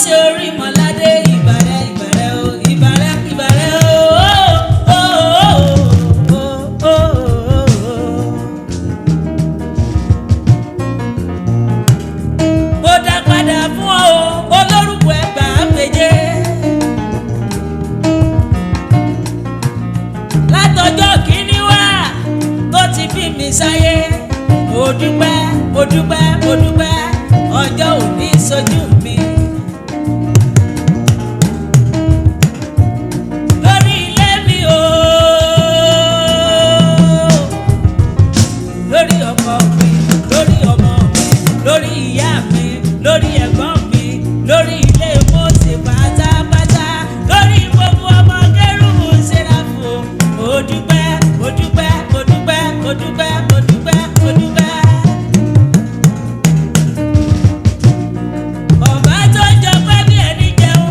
Mose Orimọlade ìbàrẹ̀ ìbàrẹ̀ o ìbàrẹ̀ ìbàrẹ̀ o. Mo dá padà fún ọ olórúkọ ẹgbàá méje. Látọjọ́ kìíní wá tó ti bí mi sáyé. Mo dúpẹ́ mo dúpẹ́ mo dúpẹ́ ọjọ́ òní sójú mi. Lórí ilé mi o, lórí ọkọ mi, lórí ọmọ mi, lórí ìyá mi, lórí ẹ̀gbọ́n mi, lórí ilé Mose pátápátá, lórí gbogbo ọmọ Kérúbù Séráfù. Mo dúpẹ́ mo dúpẹ́ mo dúpẹ́ mo dúpẹ́ mo dúpẹ́ mo dúpẹ́. Ọba tó jọpẹ́ bí ẹni jẹun.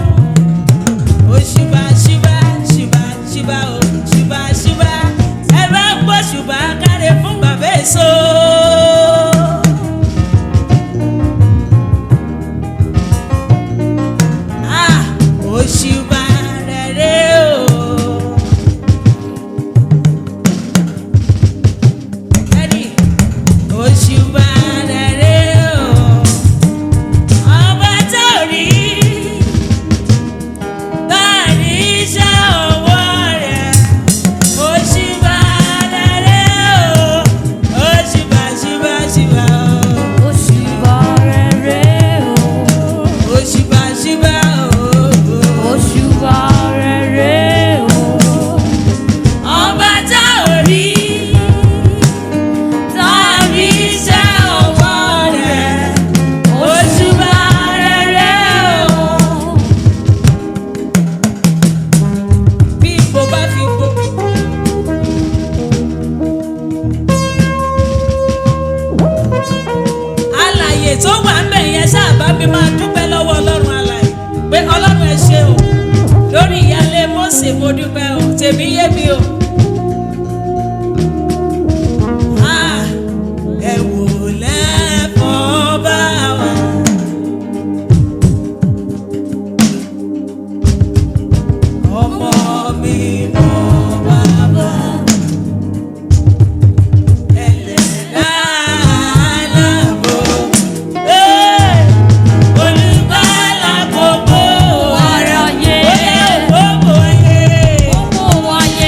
Ó ṣùbà ṣùbà ṣùbà ṣùbà o ṣùbà ṣùbà. Ẹ bá ń gbọ́ ṣùbà káre fún bàbá èso. Ó ṣùbà rere o. Ẹni ó ṣùbà rere o. Ọba tó rí láàrin iṣẹ́ ọwọ́ rẹ̀. Ó ṣùbà rere o. Ó ṣùbà ṣùbà ṣùbà o. Òṣùbà rere o. Ó ṣùbà ṣùbà o. Òṣùbà rere o. Ọba tá ò rí tàbí iṣẹ́ ọwọ́ rẹ̀. Òṣùbà rere o. Bí mo bá fi gbogbo alààyè tó wà ń bẹ̀ yẹn sábà mi máa dúpẹ́ lọ́wọ́ Ọlọ́run alààyè pé Ọlọ́run ẹ ṣé o lórí ìyálé Mose mo dúpẹ́ o tèmi yé mi o. Ẹ wò lẹ́fọ̀ bá wa. Ọmọ mi mọ bàbá. Ẹlẹ́dàá aláàbò. Olùgbàlà gbogbo Aráyé. gbogbo ayé. Gbogbo ayé.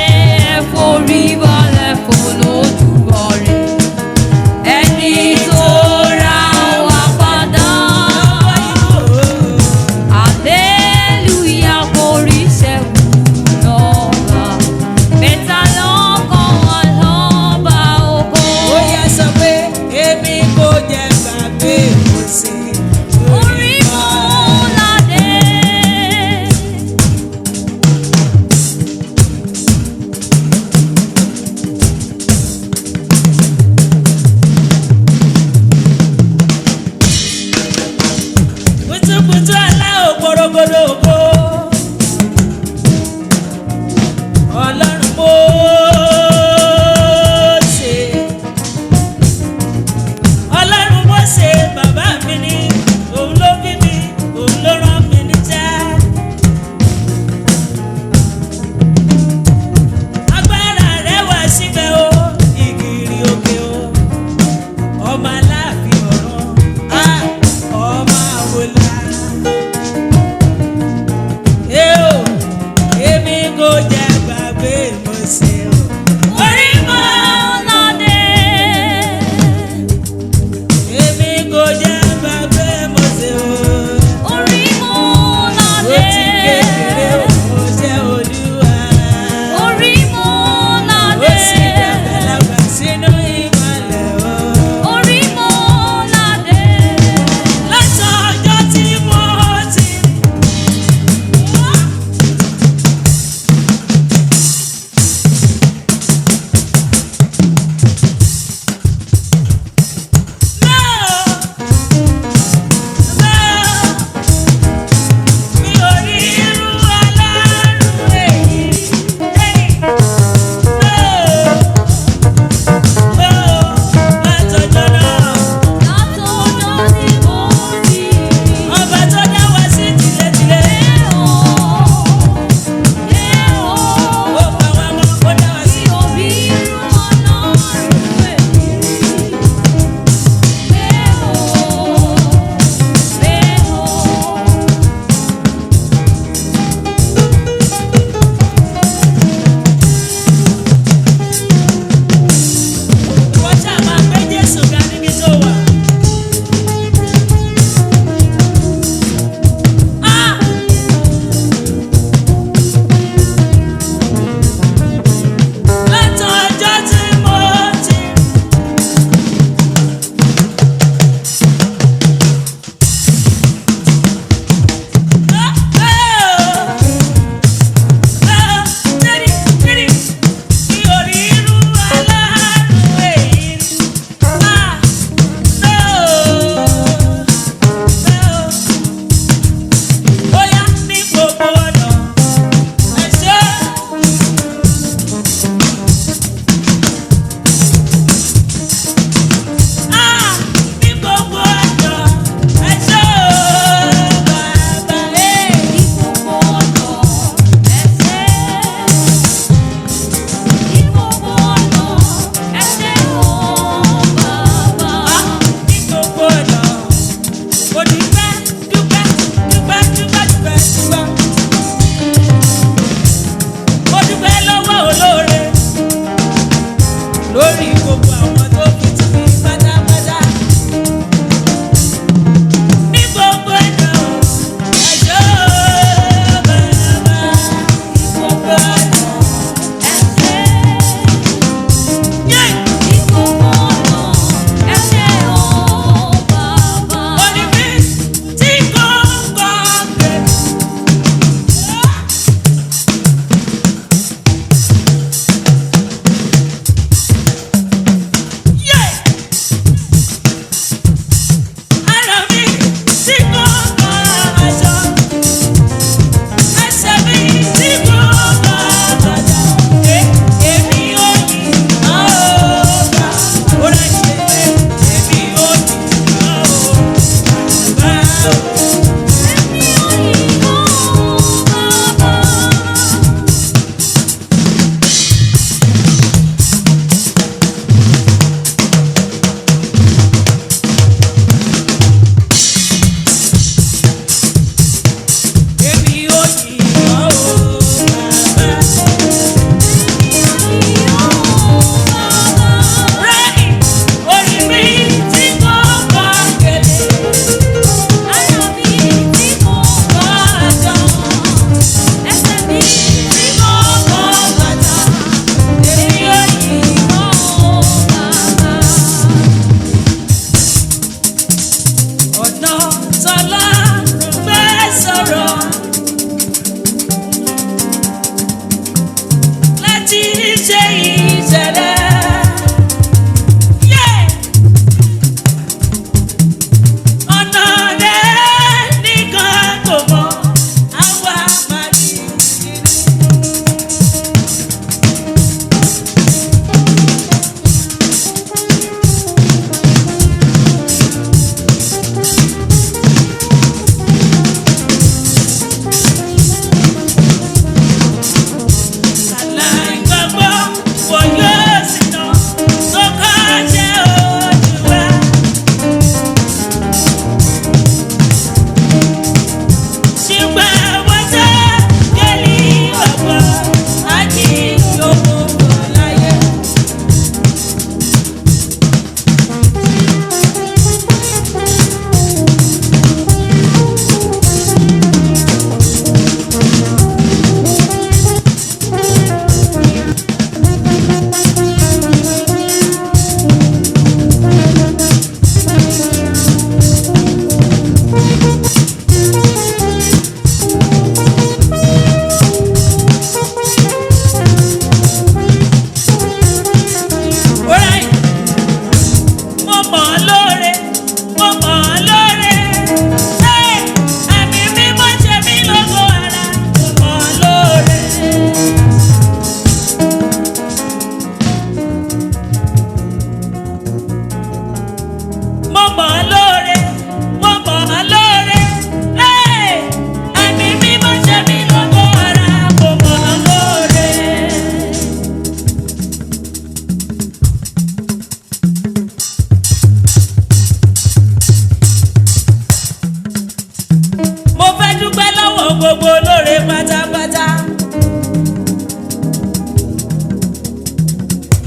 gbogbo olóore pátápátá.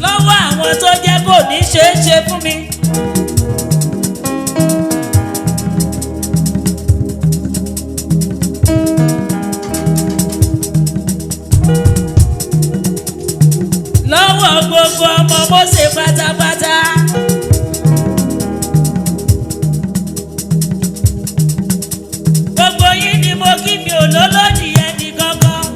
Lọ́wọ́ àwọn tó jẹ́ kò ní ṣeé ṣe fún mi. Lọ́wọ́ gbogbo ọmọ Mose pátápátá. Gbogbo yín ni mo kí, mi ò lólódì ẹnì kankan.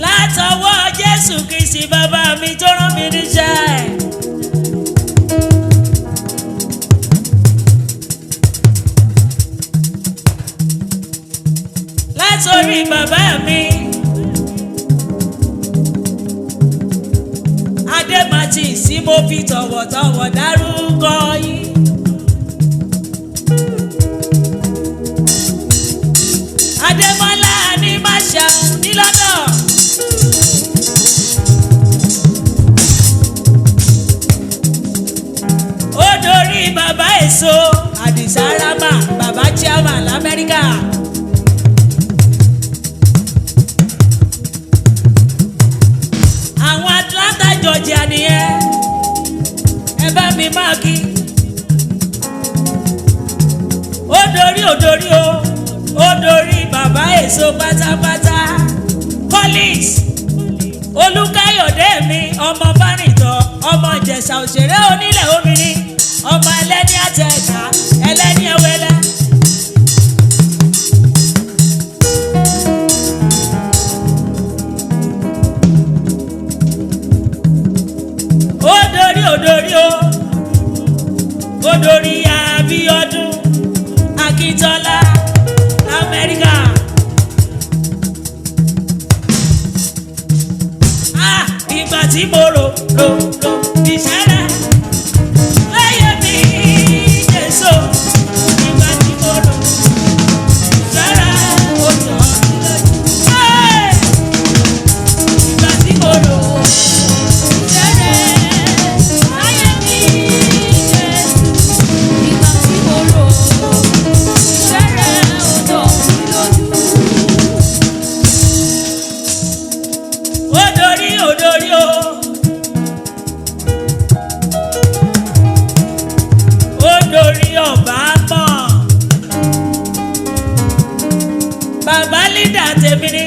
Látọwọ́ Jésù Kristi bàbá mi tó rán mi níṣẹ́. Látorí bàbá mi Adémátì sí mo fi tọ̀wọ̀tọ̀wọ̀ dárúkọ yín. Adémọ́lá ní Máṣá ní London. Ó dorí bàbá èso Àdìsá Rámà bàbá chairman l'Amẹ́ríkà. Àwọn Atlanta Georgia nìyẹn. Ẹ bá mi máa kí. Ó dorí ó dorí bàbá èso pátápátá. Collins Olúkáyọ̀dé mi ọmọ Bárìntọ́ ọmọ Ìjẹ̀ṣà òṣèré onílẹ̀ obìnrin ọmọ ẹlẹ́ni àtẹ̀ká ẹlẹ́ni ẹwẹ́lẹ́. Ó dorí Abíọ́dún Akíntọ́lá l'Amẹ́ríkà. Ìgbà tí mo rò ìṣẹ́rẹ́ láyé mi Jésù. Ìgbà tí mo rò ìṣẹ́rẹ́ ó tọ̀ sílẹ̀. Ìgbà tí mo rò ìṣẹ́rẹ́ láyé mi Jésù. Ìgbà tí mo rò ìṣẹ́rẹ́ ó tọ̀ mí lójú. Ó dorí ó. Ó dorí ọ̀bá mọ̀. Bàbá lídà tèmi ni.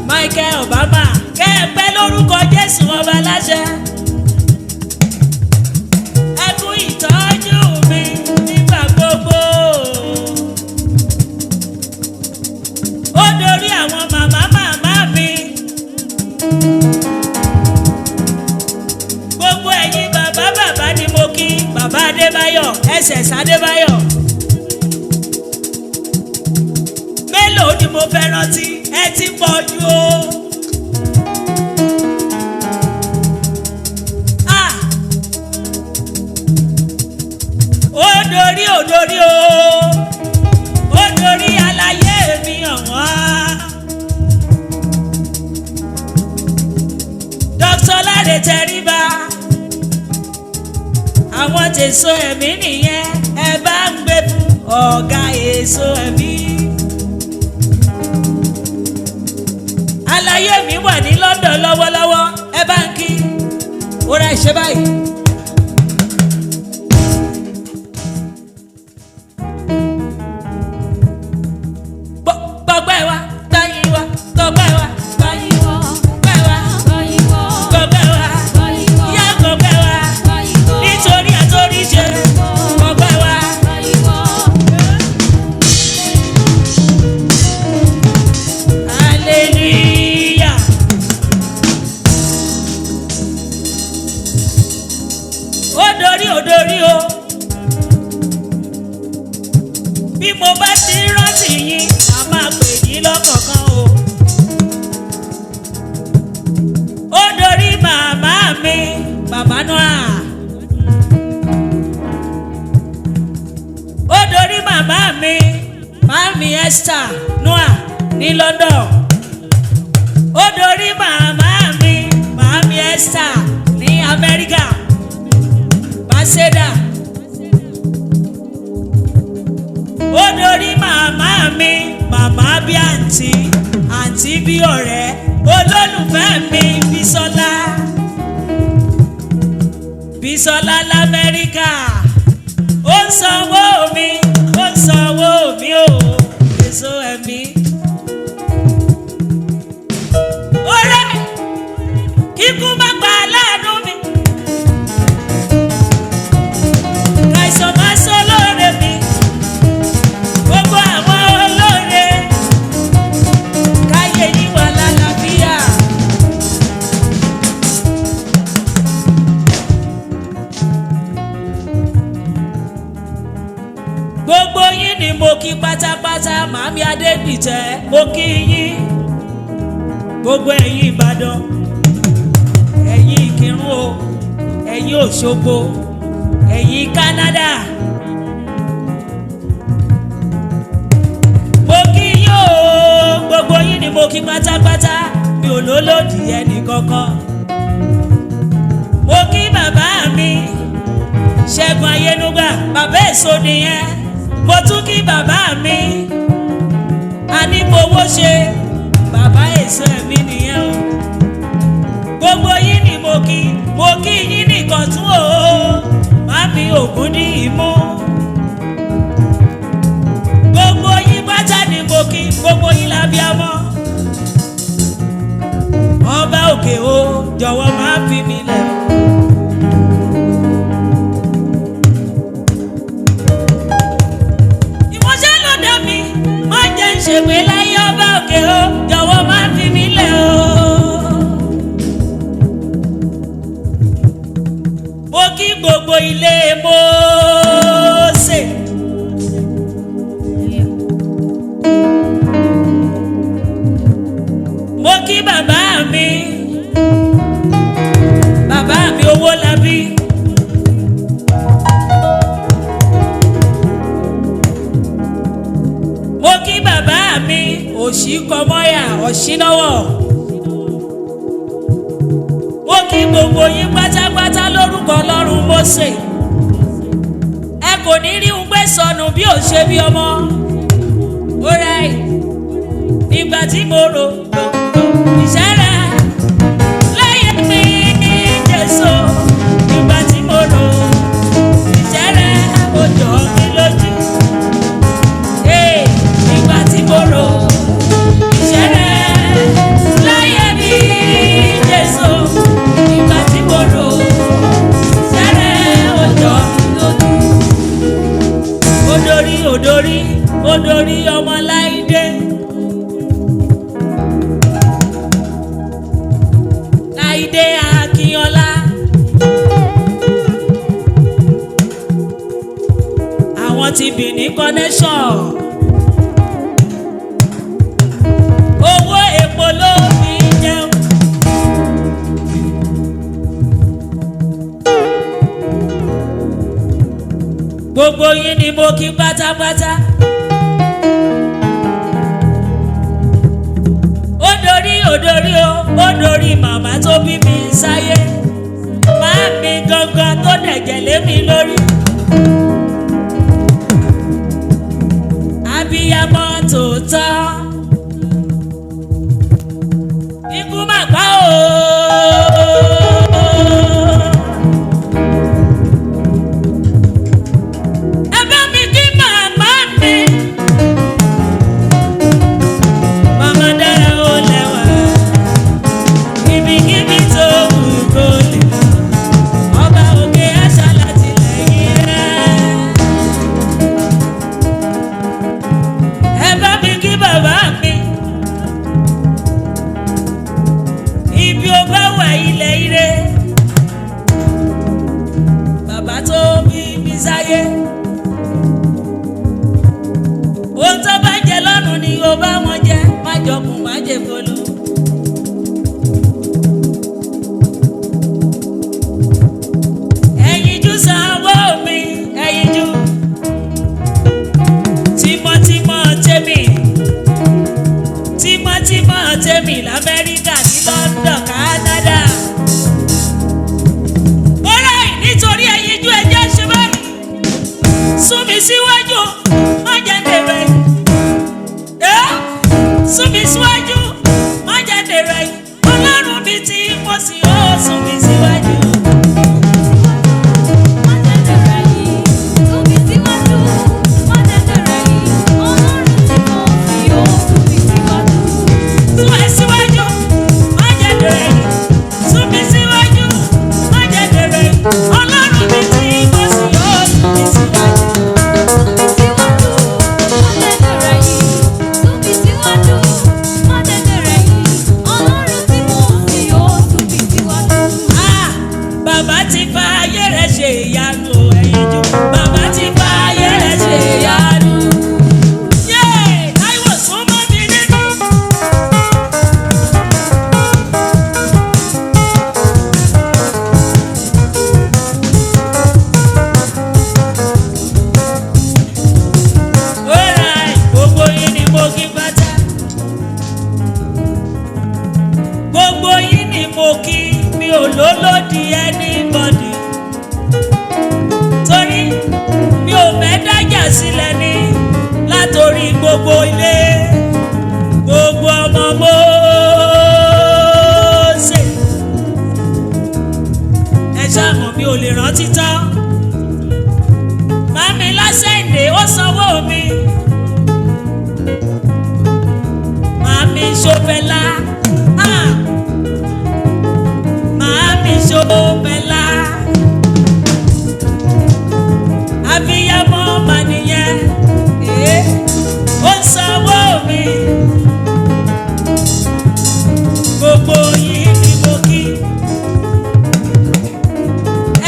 Michael Obama kẹ́ ẹ pẹ́ lórúkọ Jésù ọba láṣẹ. Ẹ kú ìtọ́jú mi nígbà gbogbo. Ó dorí àwọn màmá mi. Gbogbo ẹ̀yin bàbá ni mo kí. Bàbá Adébáyọ̀ SS Adébáyọ̀. Mélòó ni mo fẹ́ rántí? Ẹ ti pọ̀ jù o. Ó dorí ó. Ó dorí aláyé mi ọ̀wọ́n. Dr. Láre Tẹríba. Àwọn tèso ẹ̀mí nìyẹn. Ẹ bá ń gbé fún ọ̀gá èso ẹ̀mí. Aláyé mi wà ní London lọ́wọ́lọ́wọ́. Ẹ bá ń kí. Ó ra ìṣe báyìí. Gbọ́gbẹ́ wa, táyì wa, gbọ́gbẹ́ wa, Báyìí wọ́, gbẹ́ wa, báyìí wọ́, gbọ́gbẹ́ wa, báyìí wọ́, yá gbọ́gbẹ́ wa, báyìí wọ́, nítorí àtórí ṣe gbọ́gbẹ́ wa. báyìí wọ́. Hallelujah. Ó dorí o. Bí mo bá ti rántí yín, a máa pè yín lọ́kọ̀ọ̀kan o. Ó dorí màmá mi, bàbá Noah. Ó dorí màmá mi, màmí Esther Noah ní London. Ó dorí màmá mi, màmí àǹtí bí ọ̀rẹ́ olólùfẹ́ mi Bísọ́lá. Bísọ́lá l'Amẹ́ríkà ó ń sanwó mi o èso ẹ̀mí. ọ̀rẹ́ kíkú má pa aláàánú mi káìsàn má sọ lóore mi gbogbo àwọn olóore káyé yí wà lálàáfíà. gbogbo yín ni mo kí pátápátá màmí Adégbìtẹ́ mo kí yín gbogbo ẹ̀yin Ìbàdàn ẹ̀yin Ìkìrun o ẹ̀yin Òṣogbo ẹ̀yin Canada mo kí yín o gbogbo yín ni mo kí pátápátá mi ò lólòdì ẹnì kankan. mo kí bàbá mi Ṣẹ́gun Ayénúgbà bàbá èso nìyẹn. mo tún kí bàbá mi Anífowó ṣe bàbá èso ẹ̀mí nìyẹn o. gbogbo yín ni mo kí yín nìkan tún o màmí ògún ní ìmú. gbogbo yín pátá ni mo kí gbogbo yín lábíamọ́. ọba òkè o jọ̀wọ́ má fi mi lẹ̀ o. ṣègbè láyé ọba òkè o jọ̀wọ́ má fi mí lẹ̀ o. mo kí gbogbo ilé Mose. mo kí bàbá mi Owólabí. mo kí bàbá mi Òṣìkọmọ́yà Ọ̀ṣínáwọ̀. mo kí gbogbo yín pátápátá lórúkọ Ọlọ́run Mose. ẹ kò ní rí un gbé sọnù bí ò ṣe bí ọmọ. ó ráì nígbà tí mo rò iṣẹ́ rẹ̀ láyé mi Jésù. nígbà tí mo rò iṣẹ́ rẹ̀ ó jọ mí lójú. nígbà tí mo rò iṣẹ́ rẹ̀ láyé mi Jésù. nígbà tí mo rò iṣẹ́ rẹ̀ ó jọ mí lójú. odori ọmọ Láìdé. Láìdé Akínyọlá. àwọn ti Benin connection. owó epo ló fi jẹun. gbogbo yín ni mo kí pátápátá. ó dorí màmá tó bí mi sáyé. máa mi gangan tó dẹ̀jẹ̀ lé mi lórí. abiyamọ tòótọ́. ikú má pa o. ẹ bá mi kí màmá mi. màmá dára ó lẹ́wà. ibikíbi tó wù kó lè. ọba òkè àṣà láti lẹ́yìn rẹ̀. ẹ bá mi kí bàbá mi. ibi ó bá wà ilẹ̀ ire. bàbá tó bí mi sáyé. ohun tó bá jẹ lọ́rùn ni ó bá wọn jẹ. má jọkùn má jẹ folú. ẹ̀yinjú sanwó mi ẹ̀yinjú. tímọ́tímọ́ tèmi l'Amẹ́ríkà ní London Canada. bọ́lá nítorí ẹ̀yinjú ẹ̀jẹ̀ ṣe báyìí. sún mi síwájú má jẹ́ dèrè. sún mi síwájú sún mi síwájú. Sún ẹ síwájú, má jẹ́ dèrè yìí. Sún mi síwájú, má jẹ́ dèrè yìí. Ọlọ́run mi tí mo sì yóò sún mi síwájú. Ah, bàbá ti fa ayé rẹ̀ ṣe ìyanu ẹ̀yin jù. Bàbá ti fa ayé rẹ̀ ṣe ìyanu. Yéè, Táíwò sún mọ́ mi nínú. Alright, gbogbo yín ni mo kí pátá. Gbogbo yín ni mo kí, mi ò lólódì anybody. Torí mi ò fẹ́ dájà sílẹ̀ ní látòrí gbogbo ilé, gbogbo ọmọ Mose. Ẹ ṣàmọ̀ mi ò lè rántí tán. Màmí lásẹ̀ǹdè ó sanwó mi. Màmí ṣọ́fẹ́lá. Màmí ṣọ́fẹ́lá. Abiyamọ mà nìyẹn. Ó sanwó mi. Gbogbo yìí ni mo kí.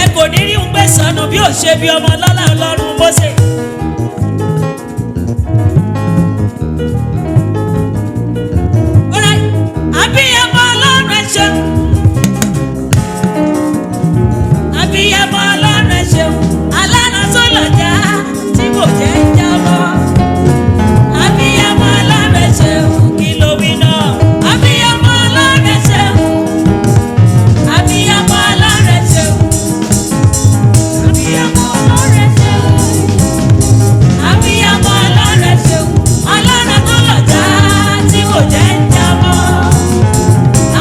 Ẹ kò ní rí un gbé sọnù bí ò ṣe bí ọmọ lọ́lá Ọlọ́run Mose. Alright, abiyamọ Ọlọ́run ẹ ṣeun. Abiyamọ Ọlọ́run ẹ ṣeun. Alára tó lọ́jà tí kò jẹ́ jábọ́. Abiyamọ Ọlọ́run ẹ ṣeun. Kí ló wí náà? Abiyamọ Ọlọ́run ẹ ṣeun. Abiyamọ Ọlọ́run ẹ ṣeun. Abiyamọ Ọlọ́run ẹ ṣeun. Abiyamọ Ọlọ́run ẹ ṣeun. Alára tó lọ́jà tí kò jẹ́ jábọ́.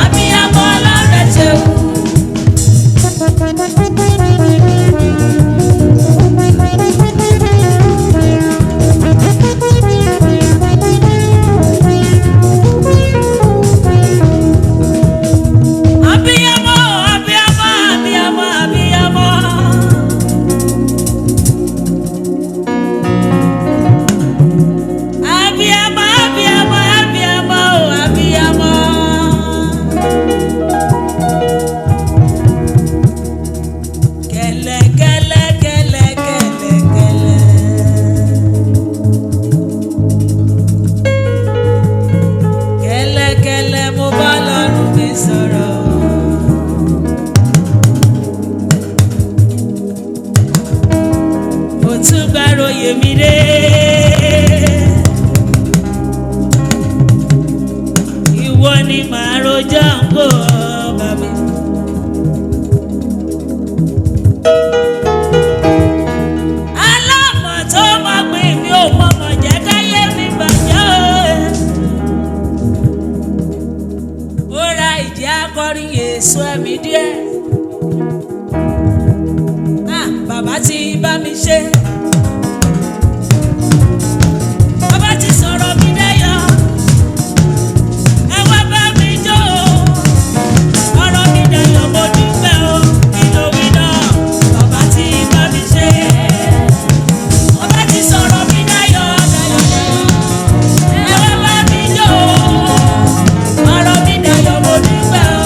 Abiyamọ Ọlọ́run ẹ ṣeun. Abiyamọ, abiyamọ, abiyamọ, abiyamọ. Abiyamọ, abiyamọ, abiyamọ, abiyamọ. Kẹlẹ, kẹlẹ, kẹlẹ, kẹlẹ, kẹlẹ. Kẹlẹ, kẹlẹ, mo bá lọ́rùn mi sọ̀rọ̀. Mo tún gbàròyé mi dé. Ìwọ ni màá rojọ́ ń kó ọba mi. Alámọ̀ tó mọ̀ pé mi ò mọ̀mọ̀ jẹ́ káyé mi bàjẹ́ o. Ó ra ìdí akọrin èso ẹ̀mí díẹ̀. Bàbá ti bá mi ṣe. Bàbá ti sọ̀rọ̀ mi dayọ̀. Ẹ wá bá mi jó o. Ọ̀rọ̀ mi dayọ̀ mo dúpẹ́ o. Kí ló wí náà? Bàbá ti bá mi ṣe. Bàbá ti sọ̀rọ̀ mi dayọ̀ dayọ̀ dayọ̀. Ẹ wá bá mi jó o. Ọ̀rọ̀ mi dayọ̀ mo dúpẹ́ o.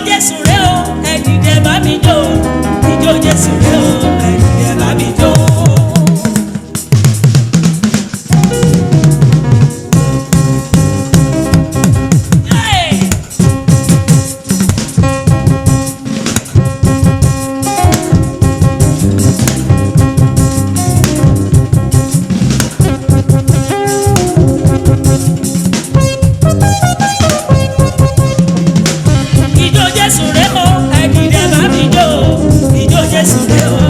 Jésù rẹ o, ẹ dìde bá mi jó. Ijó Jésù rẹ o, ẹ dìde bá mi jó. Ijó Jésù rẹ o, ẹ dìde bá mi jó. Ijó Jésù rẹ o,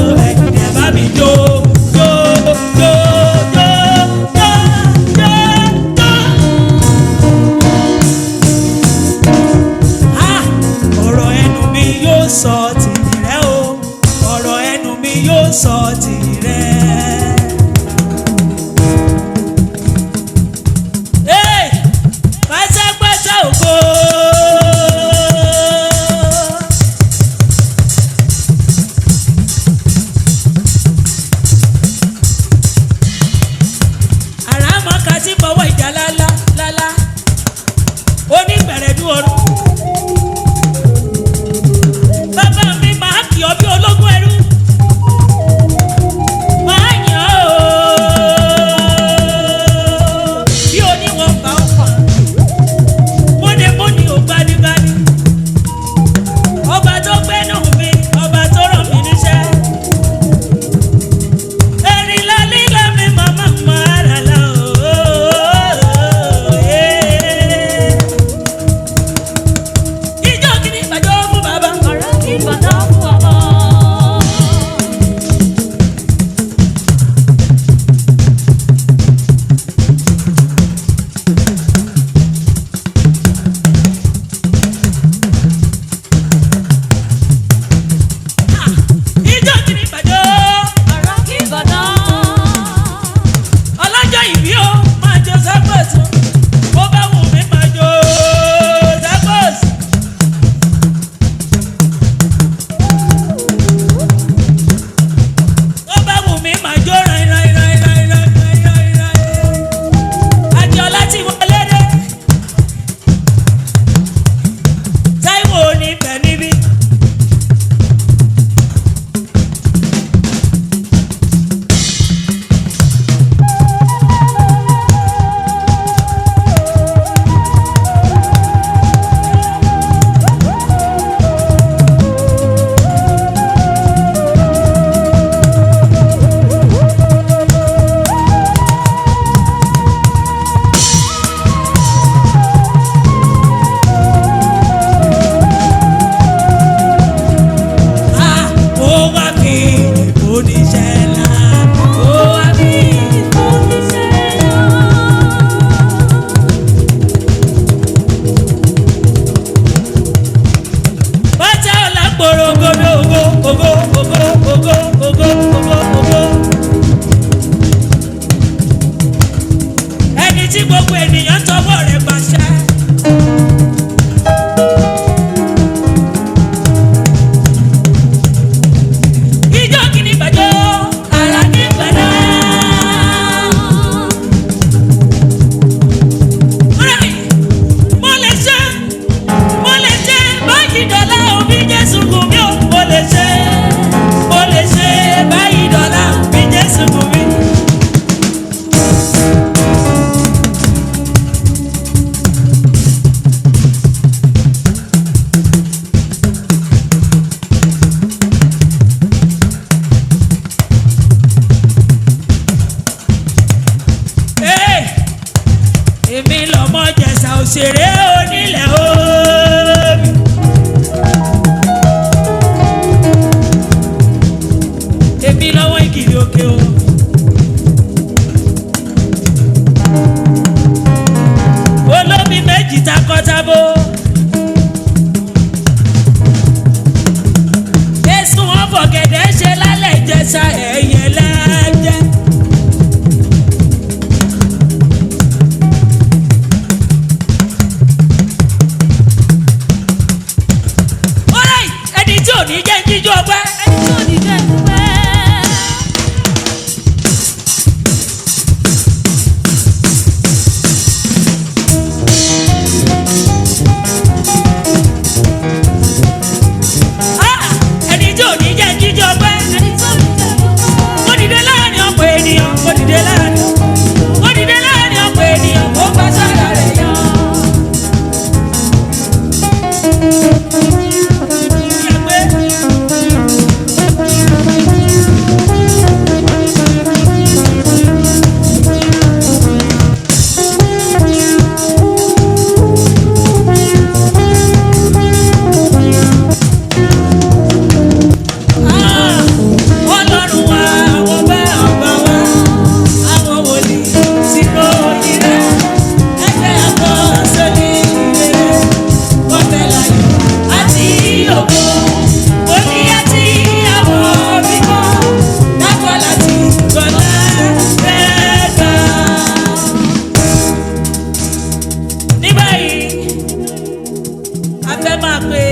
a fẹ́ máa pe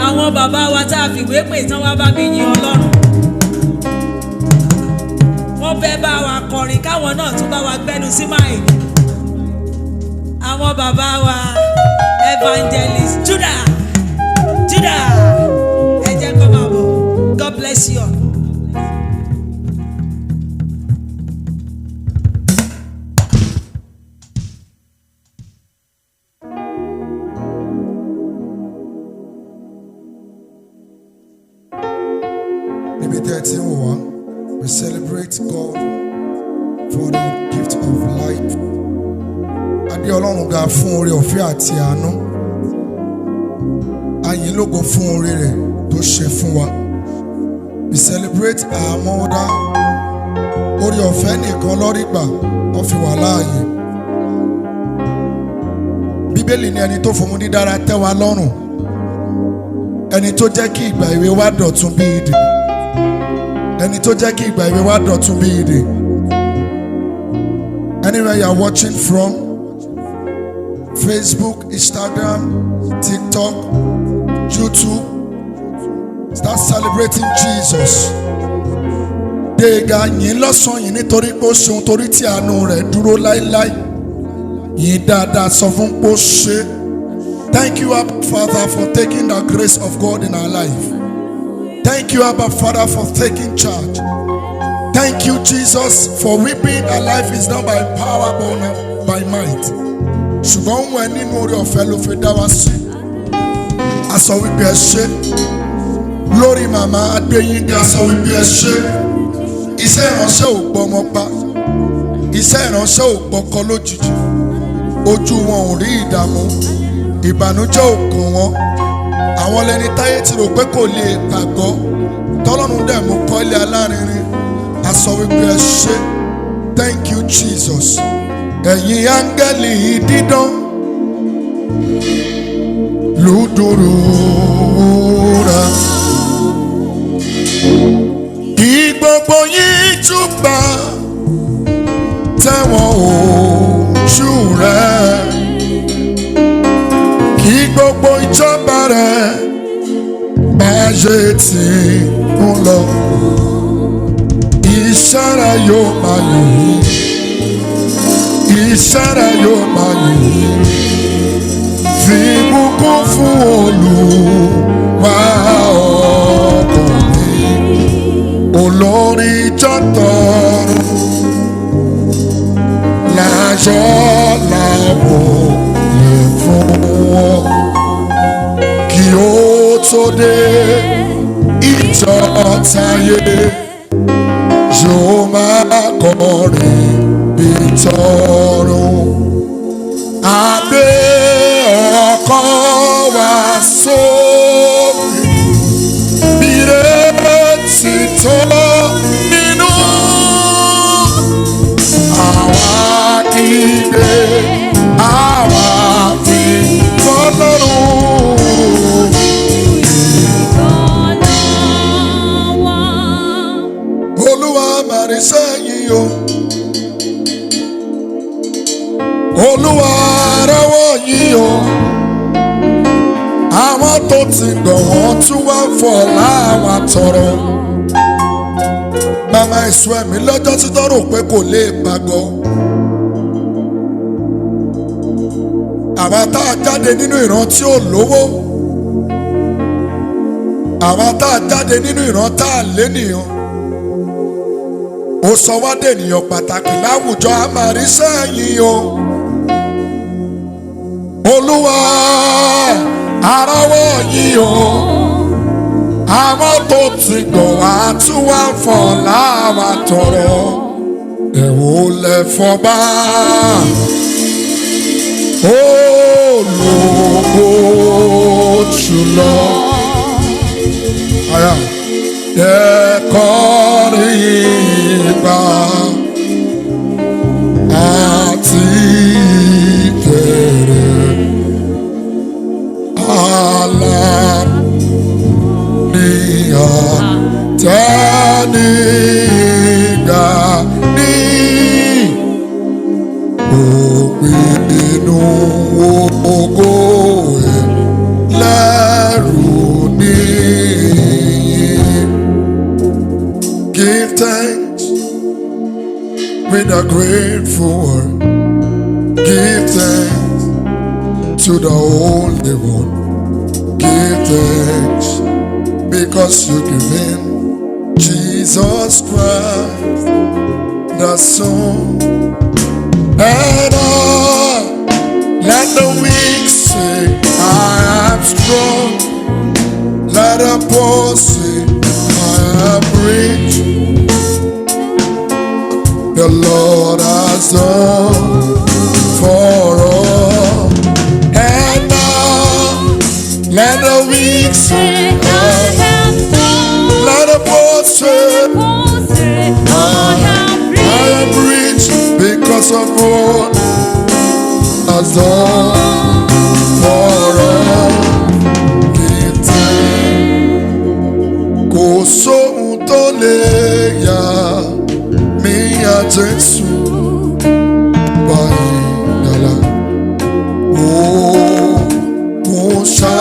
àwọn bàbá wa tá a fìwé pè tán wá bá mi yin Ọlọ́run. Wọ́n fẹ́ bá wa kọrin káwọn náà tún bá wa gbẹ́nu sí máìkì. Àwọn bàbá wa evangelist Judah ẹ jẹ́ kó máa bọ̀. God bless you all. We celebrate God for the gift of life. Adé Ọlọ́run ga fún oore ọ̀fẹ́ àti àánú. Ayìn lógo fún oore rẹ̀ tó ṣe fún wa. We celebrate our mother. Oore ọ̀fẹ́ nìkan lórí gbà wọ́n fi wà láàyè. Bíbélì ní ẹni tó fòmù dídára tẹ́ wa lọ́rùn. Ẹni tó jẹ́ kí ìgbà èwe wa dọ̀tun bí idì. Ẹni tó jẹ́ kí ìgbà èwe wa dọ̀tun bí idì. Anywhere you are watching from, Facebook, Instagram, TikTok, YouTube, start celebrating Jesus. Dèga yìn lọ́sàn-án yìí nítorí pé ó ṣeun torí tí àánú rẹ̀ dúró láéláé. Yìn dáadáa sọ fún pé ó ṣe. Thank you, Abba Father, for taking the grace of God in our life. Thank you, Abba Father, for taking charge. Thank you, Jesus, for we being alive is not by power but by might. Ṣùgbọ́n wọn nínú oore ọ̀fẹ́ ló fi dá wa sí. A sọ wípé ẹ ṣé. Lórí màmá Adéyínká a sọ wípé ẹ ṣé. Iṣẹ́ ìránṣẹ́ ò gbọmọ pa. Iṣẹ́ ìránṣẹ́ ò gbọkọ lójijì. Ojú wọn ò rí ìdààmú. Ìbànújẹ́ ò kàn wọ́n. Àwọn lẹni táyé ti rò pé kò lè pàgọ́. Tọ́lọ́run dẹ̀ mú kọ́ ilé alárinrin. A sọ wípé ẹ ṣé. Thank you, Jesus. Ẹ̀yin áńgẹ́lì dídán lùdùrùrà. Kí gbogbo yín júbà tẹ̀wọ̀n ojú rẹ̀. Kí gbogbo ìjọba rẹ̀ máa ṣe tí ń lọ. Ìṣẹ́ra yóò máa yìn. Ìṣẹ́ra yóò máa yìn. Fi ìbùkún fún Olúwa ọkàn mi. Olórí ìjọ tọ̀run láṣọ làbọ̀ lè fún wọn. Kí ó tó dé ìjọ táyé yóò máa kọrin bí tọ̀run. Abẹ́ ọkàn wa sókè bí retí tó nínú. Àwa ìgbé àwa fi fọ́lọ́run. Olúwa màrí sẹ́yìn o. Olúwa rọ́wọ́ yìí o. Àwọn tó ti gbọ̀ wọ́n tún wá ń fọ̀ láwọn àtọ̀rọ̀. Màmá ìṣú ẹ̀mí lọ́jọ́ tí tó rò pé kò lè pàgọ́. Àwa tá a jáde nínú ìran tí ò lówó. Àwa tá a jáde nínú ìran tá a lénìyàn. Ó sọ wá dènìyàn pàtàkì láwùjọ àmàrí sẹ́yìn o. Olúwa aráwọ̀ yìí o. Àwọn tó ti gbọ̀ wá tún wá fọ̀ láwọn tọrọ. Ẹ̀wò lẹ fọba ológo jùlọ. Ẹ̀kọ́rin ìgbà àti ìkẹrẹ aláníyàn tẹ́nìgbà ní òpin inú ògo ẹ̀ with a grateful word, give thanks to the Holy One. Give thanks because you give him Jesus Christ, the Son. And let the weak say, I am strong. Let the poor say, I am rich. The Lord has done for all. And let the weak say, I am strong. Let the poor say, I am rich because of what has done for all. Give thanks. Kò sóhun tó lè yà mí yà Jésù báyìí dàlà. Kò ṣá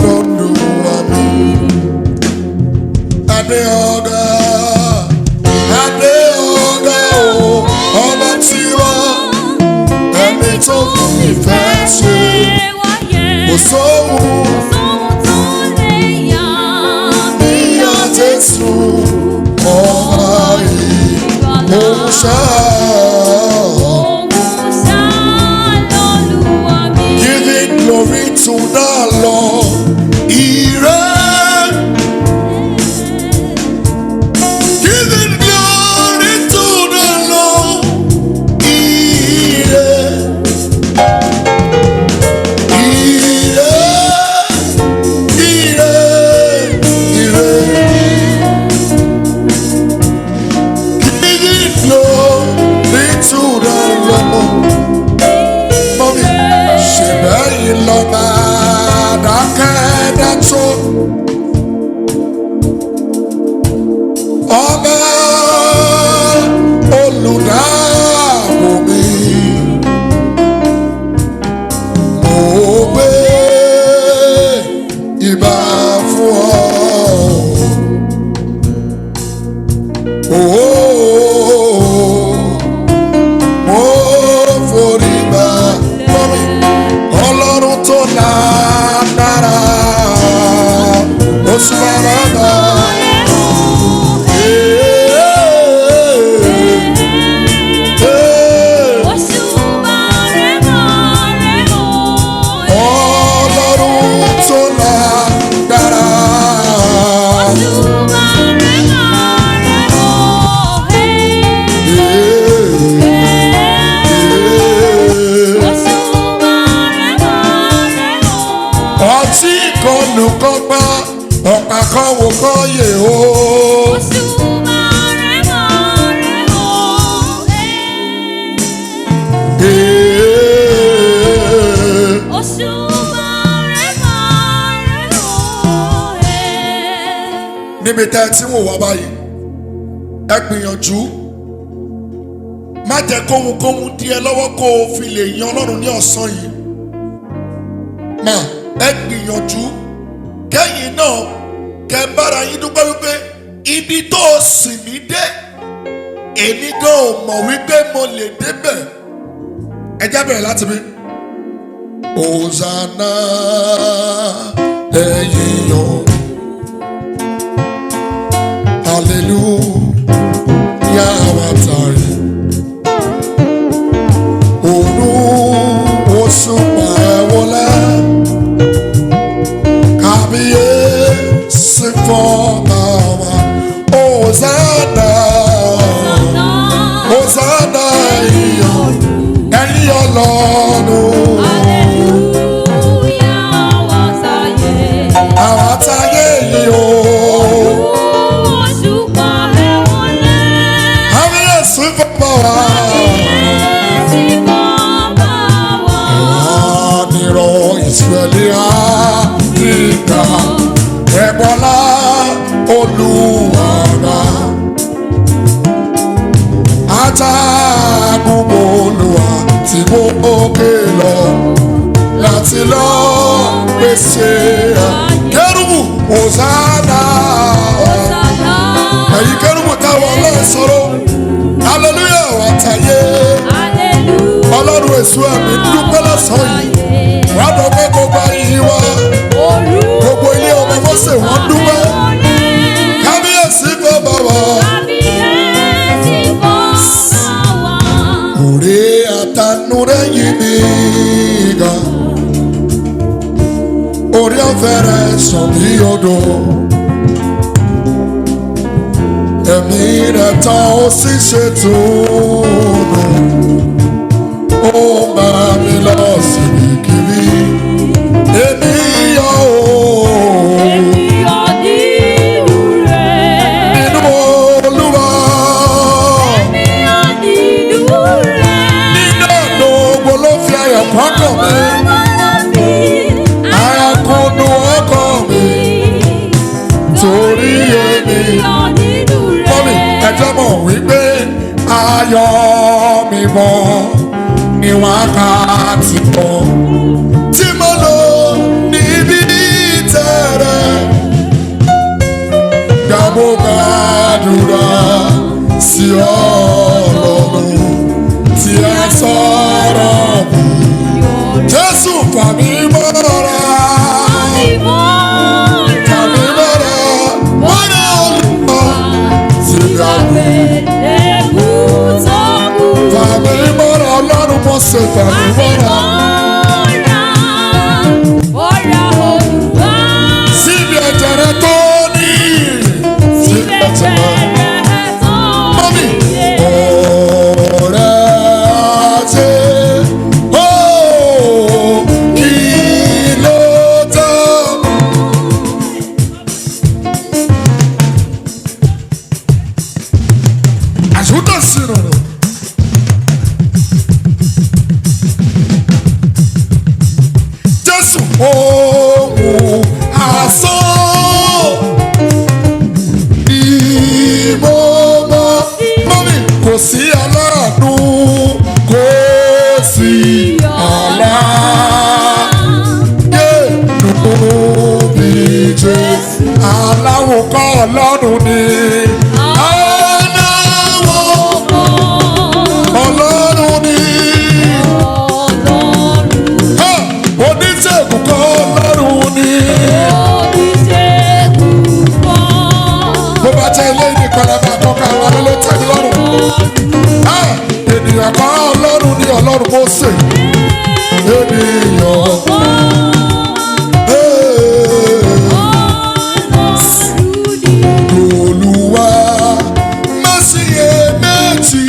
lọ́dúnwà mi. Adé ọ̀gá o, ọba tí wọ́n ẹni tó kù ìfẹ́ ṣe. Kò sóhun tó lè yà mí yà Jésù ọba yìí. Kò ṣá giving glory to the Lord. Giving glory to the Lord. Ọba olùdáàbò mi, mo gbé ìbà fún ọ. Mo forí balẹ̀ mi, Ọlọ́run tó lágbára, oṣù bàbá. Olùkọ́gbá ọ̀pá kan wò kọ́ yè o. Níbi tẹ́ ẹ tí wò wá báyìí, ẹ gbìyànjú má jẹ́ kóhunkóhun dí ẹ lọ́wọ́ kó o fi lè yan Ọlọ́run ní ọ̀sán yìí. Ẹ gbìyànjú kẹ́yìn náà kẹ́ bára yín dúpẹ́ wípé ibi tó o sìn mí dé èmi gan ò mọ̀ wípé mo lè débẹ̀. Ẹ já bẹ̀rẹ̀ láti bí. Hosanna ẹ̀yin o, hallelujah wa tari. Òòrùn òṣùpá ẹ wọlé. Kábíyèsí fọ́ba wa. Hosanna, Hosanna ẹ̀yin Ọlọ́run. Àwọn àtàyè yìí o. Kábíyèsí fọ́ba wa. Ànírọ̀ Ísírẹ́lì Áfíríkà. Ẹ̀bọ̀lá Olúwa wa. Ajagun Olúwa tí mo òkè lọ láti lọ pèsè kérúbù. Hosanna. Ẹ̀yin kérúbù táwọn ọlọ́run sọ̀rọ̀ hallelujah wa. lọ́sàn-án yìí. Wà á dọ̀ pé gbogbo ayé wa. Gbogbo ilé ọmọ Mose wọ́n dúpẹ́. Kábíyèsí bàbá wa. Òré àtànú rẹ̀ yí mi ga. Orí ọ̀fẹ́ rẹ̀ sàn bí odò. Ẹ̀mí rẹ̀ tán ó sì ṣètò odò. Ó máa mi lọ síbi kiri. Èmi yọ̀ ooo. Nínú Olúwa. Nínú ọ̀nà ògbó ló fi ayọ̀ kọ́kàn mi. Ayakunu ọkàn mi. Torí èmi. Mọ́mí ẹjọ́ mọ̀ wípé ayọ̀ mi mọ́ ní wákàtí kan tí mo lò níbi tẹ̀rẹ̀. Gbàgbọ́ gbàdúrà sí Ọlọ́run tí a sọ̀rọ̀ mi. Jésù fà mí mọ́ra. Fà mí mọ́ra. Mọ́ra Olúwa tí gbàgbé. Fà mí mọ́ra Ọlọ́run Mose fà mí mọ́ra. Síbi ẹ̀jẹ̀ rẹ̀ tó ní. Síbi ẹ̀jẹ̀ rẹ̀. Mọ́mí. Ọ̀rẹ́ àti kí ló tán. Àṣùtọ̀ sí rọrùn. Jésù ohun asán ìmọ̀ọ́mọ́. Mọ́mí kò sí aláàánú kò sí aláàánú bí Jésù. Aláwọ̀ kọ́ Ọlọ́run ni. Ọlọ́run ni. Oníṣègùn kọ́ Ọlọ́run ni. Bó bá jẹ́ ilé ìnìkan ẹ̀ máa kọ́ka àwọn ará ló tẹ̀lé lọ́rùn. Ènìyàn kọ́ Ọlọ́run ni Ọlọ́run Mose. Ènìyàn. Olúwa má sì yé méjì.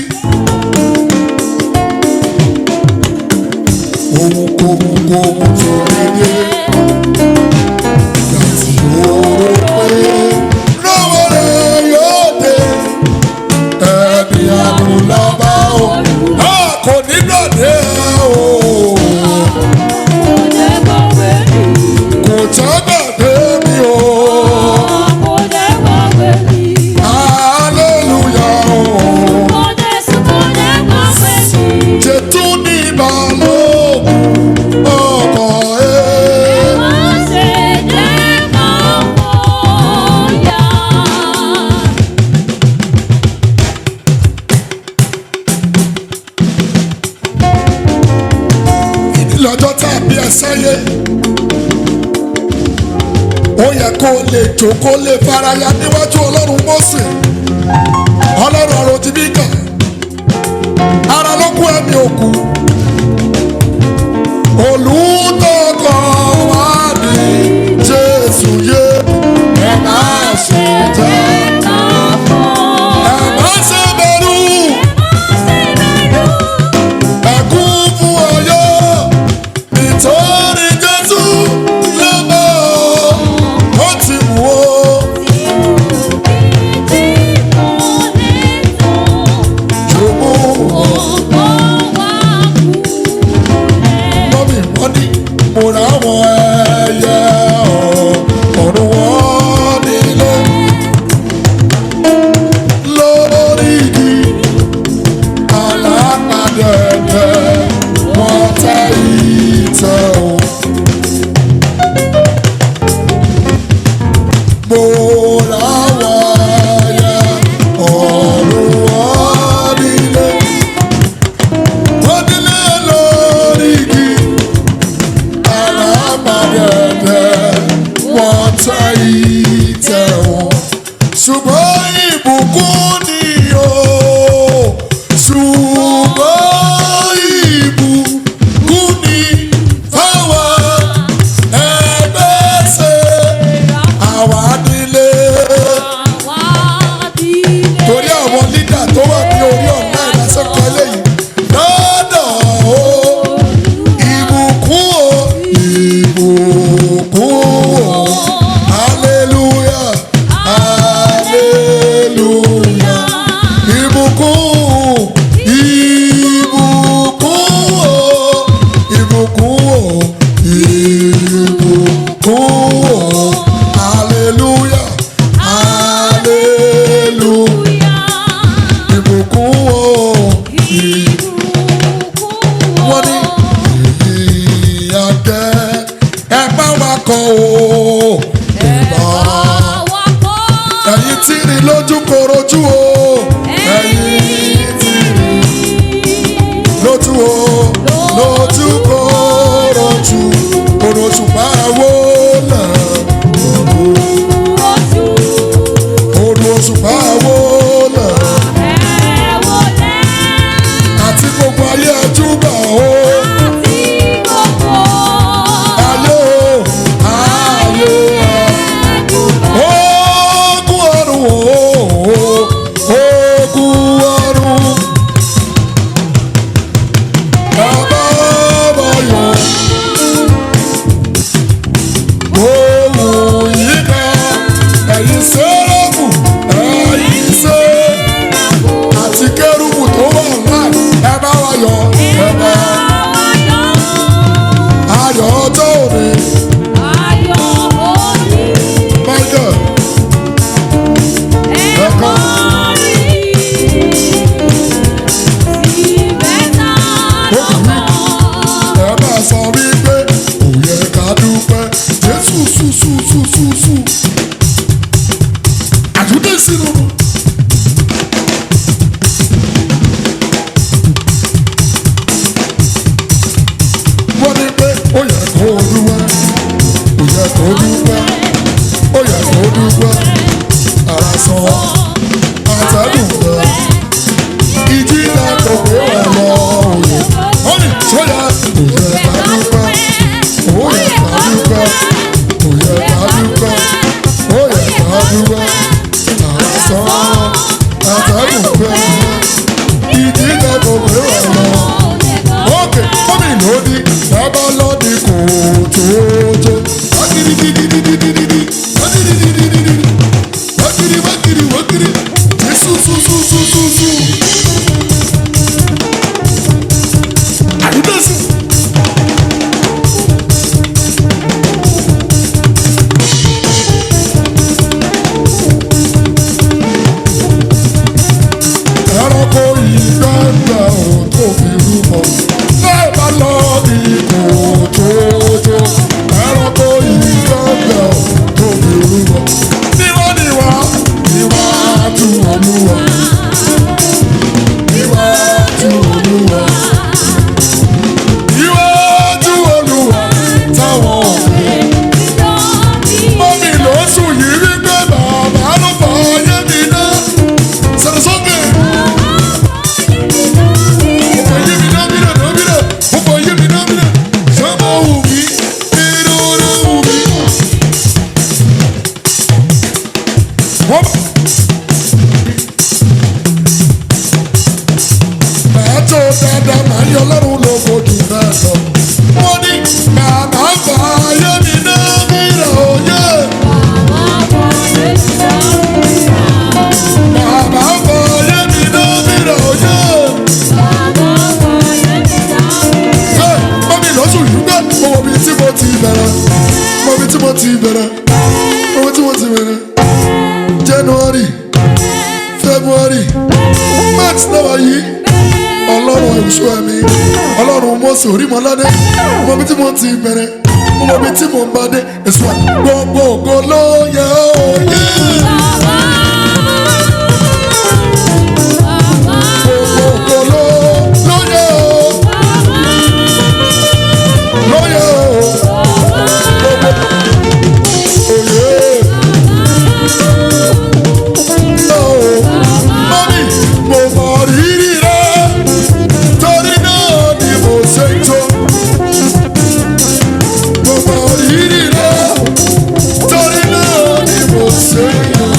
Ohunkóhun tó rí dé. Láti rò pé lọ́wọ́ rẹ̀ yóò dé. Ẹni àdúlábà o. Kò ní dọ̀dé o. Kò jágbàdé mi o. Hallelujah o. Jẹ̀tú ní balógun ọkọ̀ ẹ̀. Lọ́jọ́ tá a bí ẹ sáyé, ó yẹ kó lè jókòó lè faraya níwájú Ọlọ́run Mose. Ọlọ́run ọ̀rọ̀ ti bí kàn. Ara ló kú ẹ̀mí òkú. Olùtọ́kọ̀ wá ní Jésù yé. Ẹ má ṣe jẹ́. Ẹ má ṣe bẹ̀rù. Ẹ kún fún ọyọ́. Nítorí Jésù ló bọ̀. Ó ti wù ó. Mọ́mí wọ́n ní ìbùkún hallelujah hallelujah ìbùkún ìbùkún ìbùkún ìbùkún hallelujah hallelujah ìbùkún wọ́n ní ìyàgẹ́ ẹ bá wa kọ o ẹ̀yin tí ní lójú korojú o ẹ̀yin tí ní lójú o lójú korojú korojú máa wó lẹ̀ korojú máa wó lẹ̀ àti gbogbo ayé ẹjú bá o. January, February, March náà yìí ọlọ́run ìṣúra mi ọlọ́run Mose Orimọlade mo bí tí mo ti bẹ̀rẹ̀ mo bí tí mo bá dé èso gbogbo ògo ló yẹ òye. Gbogbo ògo ló yẹ òye. Mo mọ rírì rẹ torí náà ni mo ṣe ń jó. Mo mọ rírì rẹ torí náà ni mo ṣe ń jó.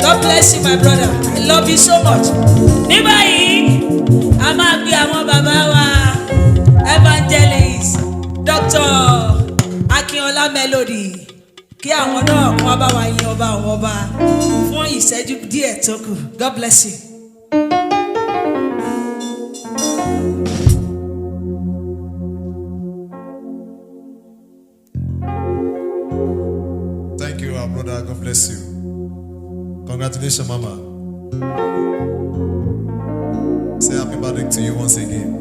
God bless you, my brother. I love you so much. Ní báyìí, a máa gbé àwọn bàbá wa evangelist Dr. Akinola Melody kí àwọn náà kún bá wa yin ọba àwọn ọba fún ìṣẹ́jú díẹ̀ tó kù. God bless you. Thank you, our brother. God bless you. Congratulations, Mama. Say happy birthday to you once again.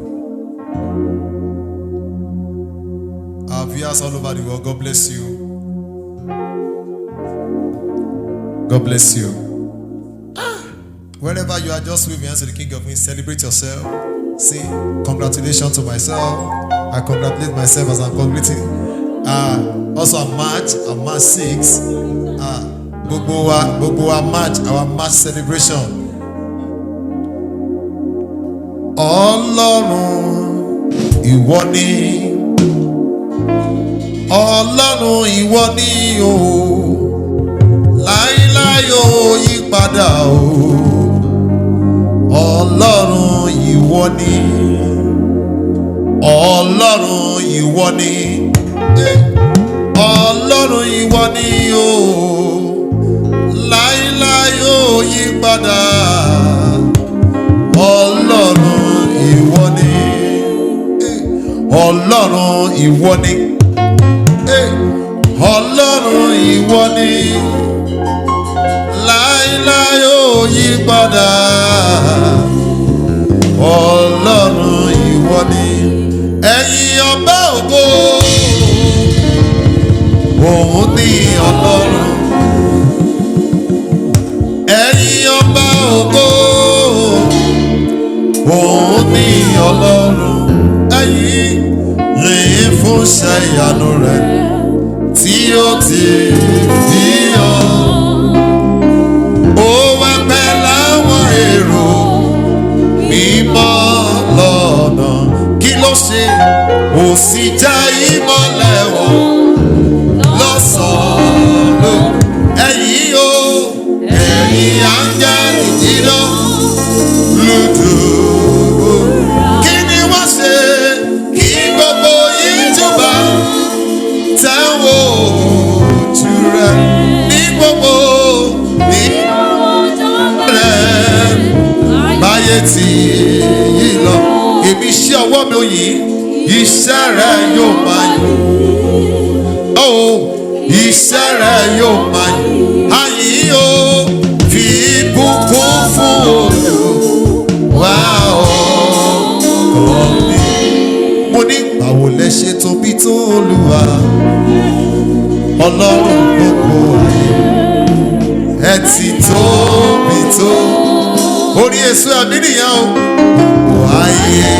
Our viewers all over the world, God bless you. God bless you. Wherever you are, just wave your hands to the King of Kings. Celebrate yourself. Say, congratulations to myself. I congratulate myself as I'm congratulating. Also, a March 6. Gbogbo March, our March celebration. Ọlọ́run ìwọ ni, Ọlọ́run ìwọ ni o, láíláí ò yí padà o. Ọlọ́run ìwọ ni, Ọlọ́run ìwọ ni, Ọlọ́run ìwọ ni o, láíláí ò yí padà. Ọlọ́run ìwọ ni, Ọlọ́run ìwọ ni, Ọlọ́run ìwọ ni, láíláí ò yí padà. Ọlọ́run ìwọ ni, ẹ̀yin ọba ògo, òun ni Ọlọ́run. Ẹ̀yin ọba ògo, òun ni Ọlọ́run. Ẹ̀yin rèé fún iṣẹ́ ìyanu rẹ̀ tí ó ti fi hàn. Ó wá pẹ́ láwọn èrò mímọ́ lọ́nà. Kí ló ṣe? Ó sì já ìmọ́lẹ̀ wọn lọ́sàn-án ló. Ẹ̀yin o, ẹ̀yin áńgẹ́lì dídán lùdù. Kí ni wọ́n ṣe? Kí gbogbo yín jọba tẹ́wọ́ ojú rẹ̀ ní gbogbo ní rẹ̀ báyé tí yí lọ. Èmi iṣẹ́ ọwọ́ mi ò yí, iṣẹ́ rẹ̀ yóò máa yí. Iṣẹ́ rẹ̀ yóò máa yí. Àyìn o, fi ìbùkún fún Olúwa ọkàn mi. Mo ní báwo lẹ ṣe tóbi tó Olúwa, Ọlọ́run gbogbo ayé. Ẹ ti tóbi tó. Orí èso ẹ̀mí nìyẹn o. Gbogbo ayé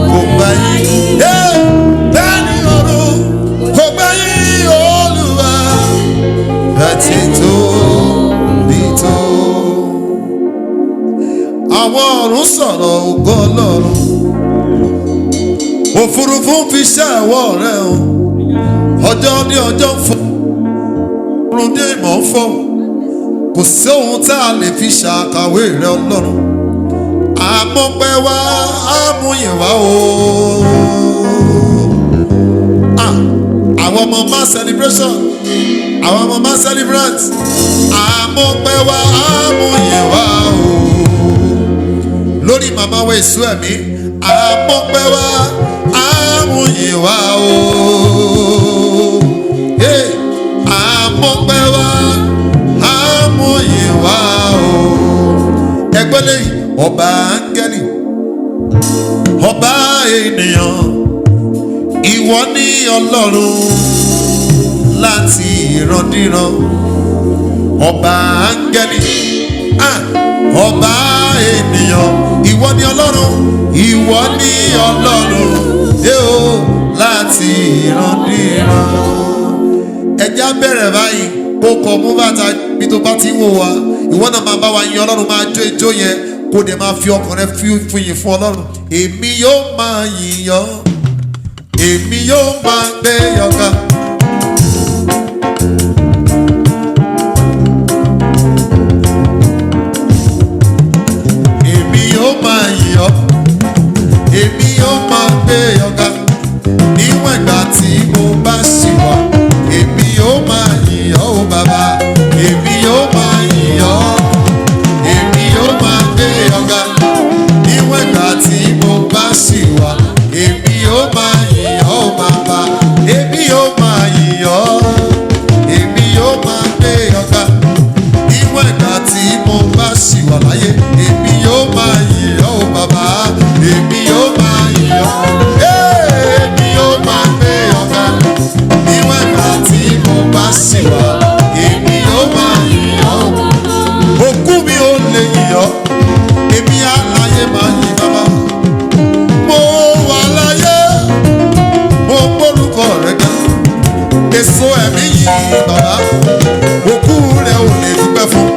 kò gbà yín. Bẹ́ẹ̀ni ọ̀run kò gbà yín Olúwa. Ẹ ti tóbi tó. Àwọn ọ̀run sọ̀rọ̀ ògo Ọlọ́run. Òfurufú fi iṣẹ́ ẹ̀wọ̀ rẹ̀ hàn. Ọjọ́ ní ọjọ́ fún ọ̀run dé ìmọ̀ fọ́. Kò sí ohun tá a lè fi ṣàkàwé rẹ̀ Ọlọ́run. Àmọ́pẹ́ wá, àmúyẹ̀ wá o. Àwọn ọmọ mass celebration, àwọn ọmọ mass celebrant. Àmọ́pẹ́ wá, àmúyẹ̀ wá o. Lórí màmá wa èso ẹ̀mí, àmọ́pẹ́ wá, àmúyẹ̀ wá o. Àmọ́pẹ́ wá, àmúyẹ̀ wá o. Ẹgbẹ́ lẹ́yìn, ọba áńgẹ́lì, ọba ènìyàn, ìwọ ni Ọlọ́run láti ìrandíran. Ọba áńgẹ́lì, ọba ènìyàn, ìwọ ni Ọlọ́run, ìwọ ni Ọlọ́run, láti ìrandíran. Ẹja bẹ̀rẹ̀ báyìí, ó kọ mú bàtà bí tó bá ti wò wá. Ìwọ náà máa bá wa yin Ọlọ́run, máa jó ijó yẹn, kó dẹ̀ máa fi ọkàn rẹ fún yìn fún Ọlọ́run. Èmi yóò máa yìn yọ́, èmi yóò máa gbé yọ̀gá. yọ̀, èmi aláyé máa yìn bàbá. Mo wà láyé, mo gbórúkọ rẹ̀ ga, èso ẹ̀mí yìn bàbá, òkú rẹ̀ ò lè dúpẹ́ fún.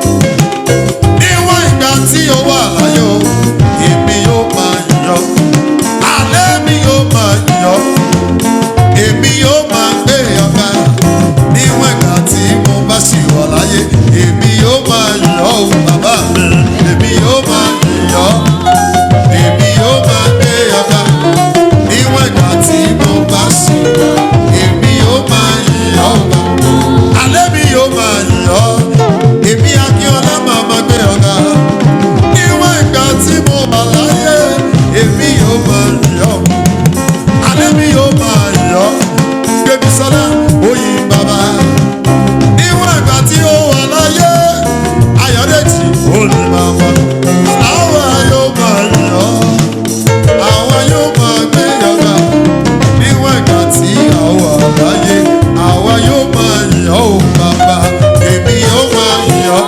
Níwọ̀n ìgbà tí ó wà láyé o, èmi yóò máa yọ̀, alẹ́ mi yóò máa yọ̀, èmi yóò máa gbé ọba. Níwọ̀n ìgbà tí mo bá ṣì wà láyé, èmi yóò máa yọ̀ o bàbá mi, èmi yóò máa yọ̀, èmi yóò máa gbé ọba. Níwọ̀n ìgbà tí mo bá ṣì wà, èmi yóò máa yọ̀ o bàbá. Alẹ́ mi yóò máa yọ̀, èmi Akíọ́lá máa máa gbé ọba. Níwọ̀n ìgbà tí mo wà láyé, èmi yóò máa yọ̀, alẹ́ mi yóò máa yọ̀, gbébi sọ́lá oyin bàbá. Níwọ̀n ìgbà tí ó wà láyé, Ayọ̀dèjì ó lè máa wà. Àwa yóò máa yọ̀, àwa yóò máa gbé ọba. Níwọ̀n ìgbà tí a wà láyé, àwa yóò máa yọ̀ ó bàbá. Èmi yóò máa yọ̀,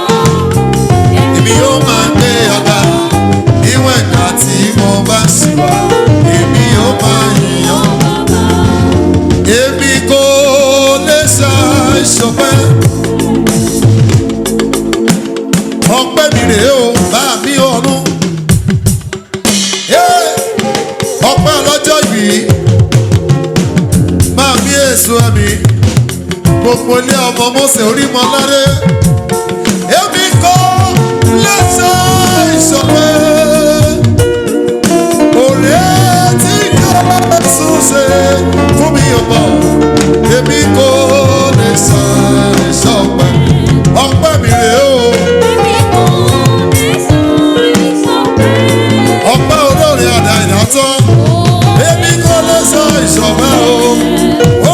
èmi yóò máa gbé ọba. Níwọ̀n ìgbà tí mo bá ṣì wà, èmi yóò máa yọ̀. Èmi kò lè ṣàìṣọpẹ́, ọpẹ́ mi rèé o bá mi ọ̀run. Ọpẹ́ ọlọ́jọ́ ìbí máa mi èso ẹ̀mí, gbogbo ilé ọmọ Mose Orimọlade. Èmi kò lè ṣàìṣọpẹ́, òré tí Jésù ṣe fún mi ọ̀pọ̀. Èmi kò lè ṣàìṣọpẹ́, ọpẹ́ mi rèé o. Ọpẹ́ olórin àdá ìdátọ́, èmi kò lè ṣàìṣọpẹ́ o.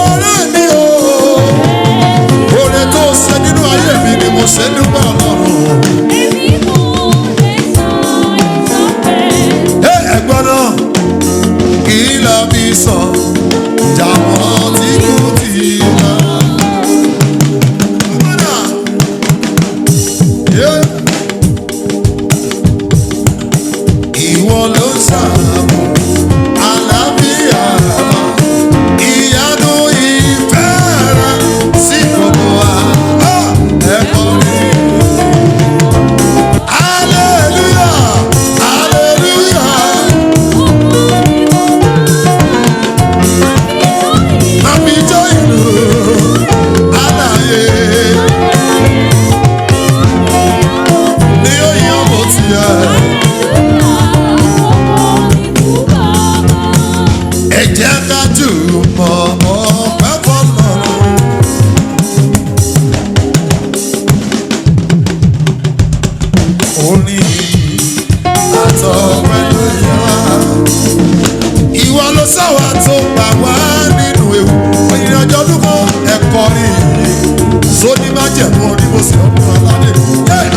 Orí mi o, oore tó ṣe nínú ayé mi ni mo ṣe dúpẹ́ Ọlọ́run. Ẹ̀gbọ́n náà kí la fi sọ jàmọ́ tí kò tí ì bá. Ìwọ ló ṣàbò àlàáfíà, ìyanu ìfẹ́ rẹ sí gbogbo wa. Ẹ̀kọ́ rí. Hallelujah, hallelujah. Àbíjọ́ ìlú àlàyé ni ó yan bó ti yẹ. Ẹ jẹ́ ká jùmọ̀ ọpẹ́ f'Ọlọ́run. Orin àtọpẹ́ ló yẹ wá. Ìwọ ló sọ wá tó gbà wá nínú ewu. Ìrìnàjò ọdún kan ẹ̀kọ́ rí sóní má jẹ̀mú orí mo sì ọdún aládé.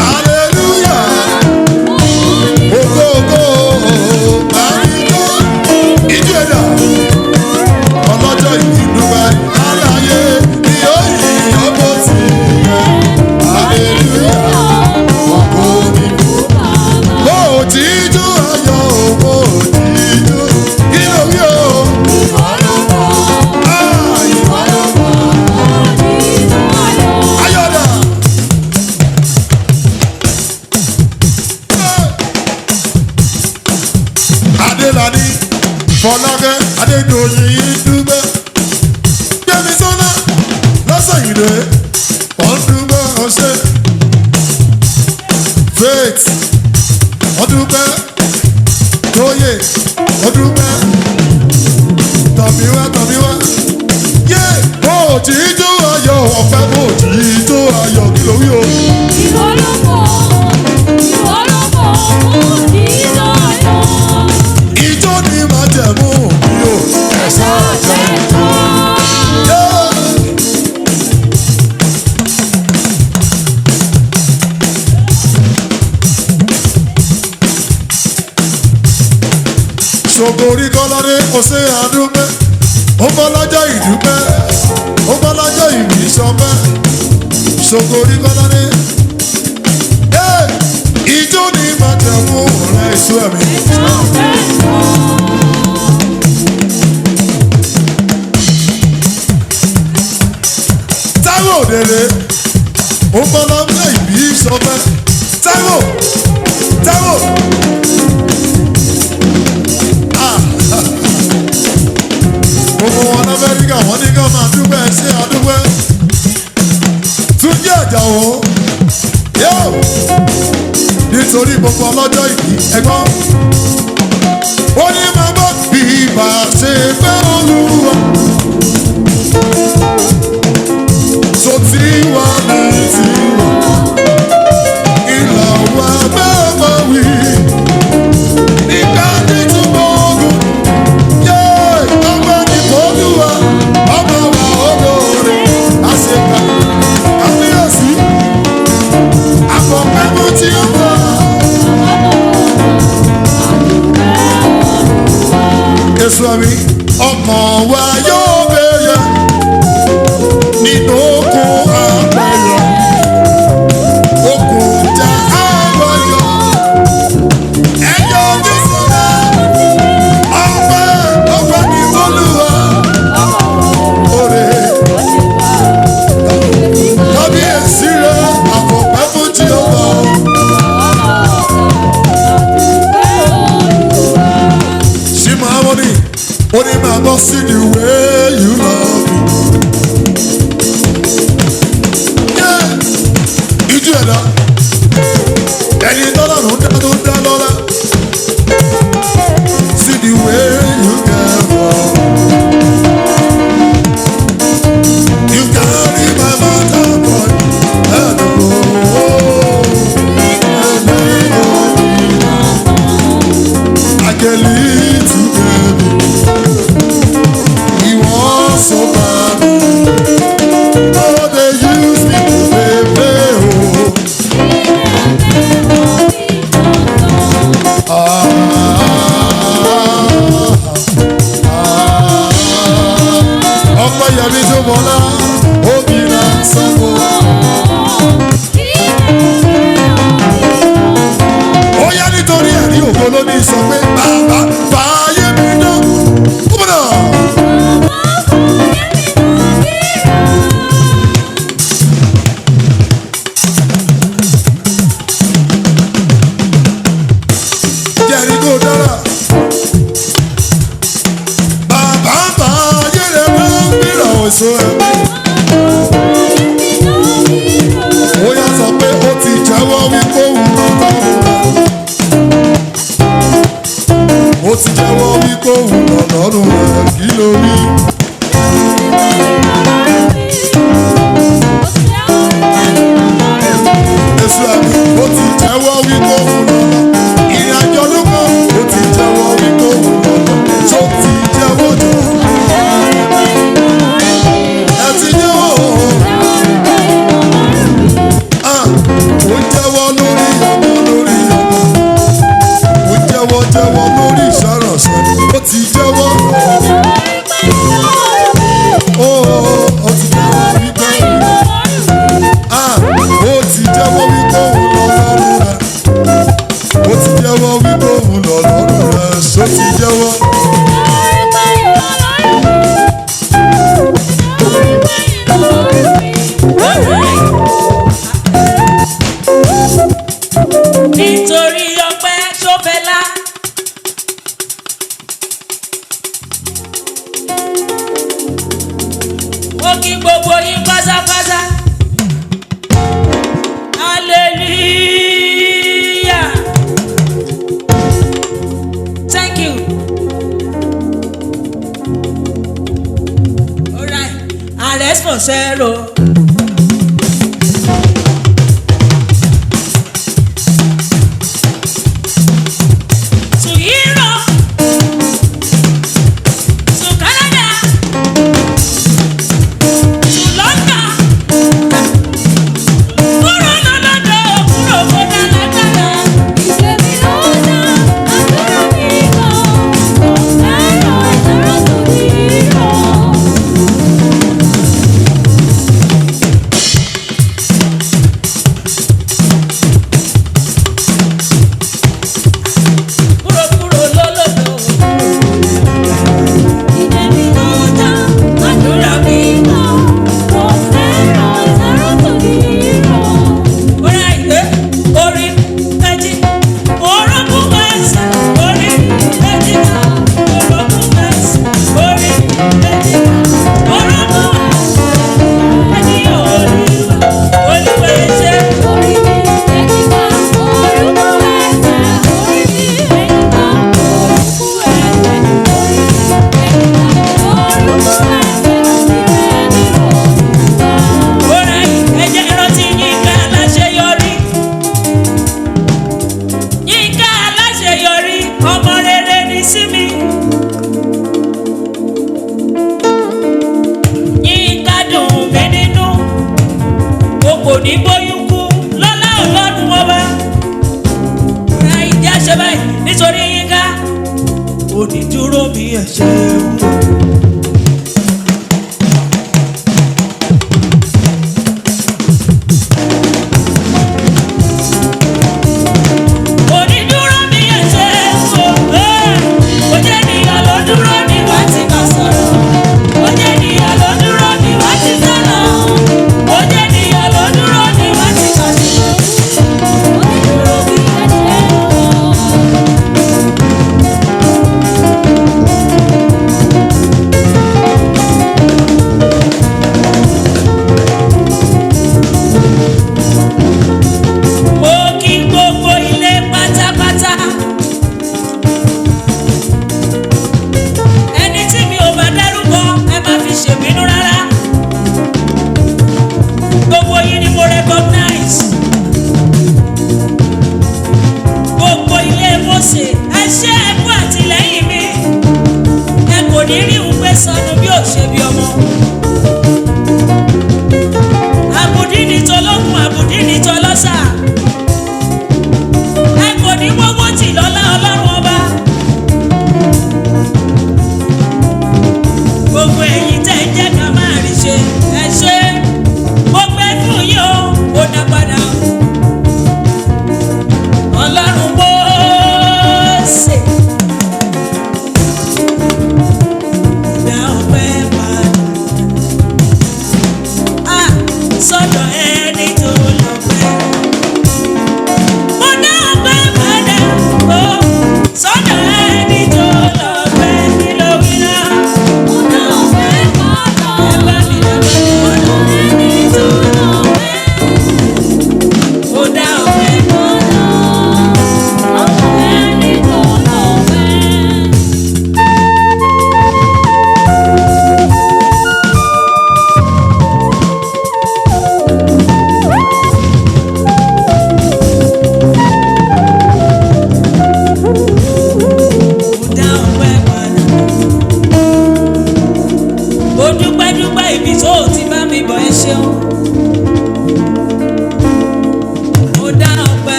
Hallelujah, ògo ògo àríkó ìjú ẹ̀dá. Ọlọ́jọ́ ìdúpẹ́ aláyé ni ó yìn ọgbọ́n ti yẹ. Hallelujah, ògo ni mo ti jó ayọ̀, mo ti jó kí ló wí o. Ayọ̀dà. Adélàní Fọlákẹ́ Adédoyin yìí dúpẹ́. Gbẹ̀mí sọ́nà lọ́sẹ̀ yìí rẹ̀ wọ́n dúpẹ́ ọ̀sẹ̀. Faith wọ́n dúpẹ́. Tóyè wọ́n dúpẹ́. Tọ̀míwá tọ̀míwá. Yé bó ti jó ayọ̀ ọ̀fẹ́ bó ti jó ayọ̀ kí ló wí o. Ijó ni màá jẹ̀mú mi o. Ẹ̀sán jẹ́ ìjọ. Ṣògo Orikolade kò ṣe àdúpẹ́, ó bọ́ lọ́jọ́ ìdúpẹ́, ó bọ́ lọ́jọ́ ìbí sọpẹ́. Ṣògo Orikolade, ijó ni màá májẹ̀mú rẹ̀ èso ẹ̀mí. Táíwò òdèrè ó gbọ́dọ̀ ń lé ìbí sọfẹ́. Táíwò Táíwò. Gbogbo wọn l'Amẹ́ríkà wọ́n ní ká máa dúpẹ́ ṣé àdúpẹ́. Túnjí Àjàó yóò nítorí gbogbo ọlọ́jọ́ ìbí ẹ̀gbọ́n. Ó ní máa bọ́ bí ibà ṣe fẹ́ Olúwa. So tiwa ní tiwa, ìlà wa bẹ́ẹ̀ máa wí. Nígbà tí túbọ̀ ogun, yé ọmọ ní Olúwa, ọmọ wa olóore, àṣekà, kábíyèsí, àfọ̀pẹ́mú tí ó wà. Èso àmì ọmọ wa yóò bẹ̀rẹ̀ nínú oko àgbẹ̀yọ̀, okùn já àgbẹ̀yọ̀, ẹ̀yọ́ nísìlẹ̀, ọpẹ́ ní Olúwa, òrè, kábíyèsí rẹ̀, àfọ̀pẹ́ fún Jèhófà. Ṣìmọ̀ Harmony, ó ní máa bọ́ sí the way you love me. Ijú ẹ̀dá ẹni tọ́lá ló ń dá lọ́lá. See the way you care for. You carry my matter boy. I can lead to baby. He was so bad. Oh, they use me to play. Ọpẹ́ Yẹmí tó bọ́lá, obìnrin sanwó. Ó yá nítorí ẹ̀rí ògo ló ní sọ pé bàbá fààyè mi náà. Kúmọ̀nà. Jẹ́rìí kò dára. Bàbá fààyè rẹ̀ máa ń gbìrà èso ẹ̀mí. Ó yá sọ pé ó ti jẹ́wọ́ wípé òun lọ́dọ̀ rẹ̀. Ó ti jẹ́wọ́ wípé òun lọ́dọ̀ rẹ̀ kí ló rí. Èso ẹ̀mí ó ti jẹ́wọ́ wípé òun lọ́dọ̀. Ìrìn àjò ọdún kan ó ti jẹ́wọ́ wípé òun lọ́dọ̀. Tó ti jẹ́wọ́ jọ. Ẹ ti jẹ́wọ́. Ó jẹ́wọ́ lórí ọmọ lórí ọmọ. Ó jẹ́wọ́ lórí ìṣàránṣẹ́. Ó ti jẹ́wọ́. Ó ti jẹ́wọ́ wípé ó ti jẹ́wọ́ wípé òun lọ́lọ́run rẹ̀. Ó ti jẹ́wọ́ wípé òun lọ́lọ́run rẹ̀. Ṣó ti jẹ́wọ́. Nítorí ọpẹ́ ṣófẹ́lá. Mo kí gbogbo yín pátápátá. Hallelujah. Thank you. All right. Arrest for zero. To Europe, to Canada, to London. Kúrò lọ́lọ́dọ̀, kúrò kó dáradára.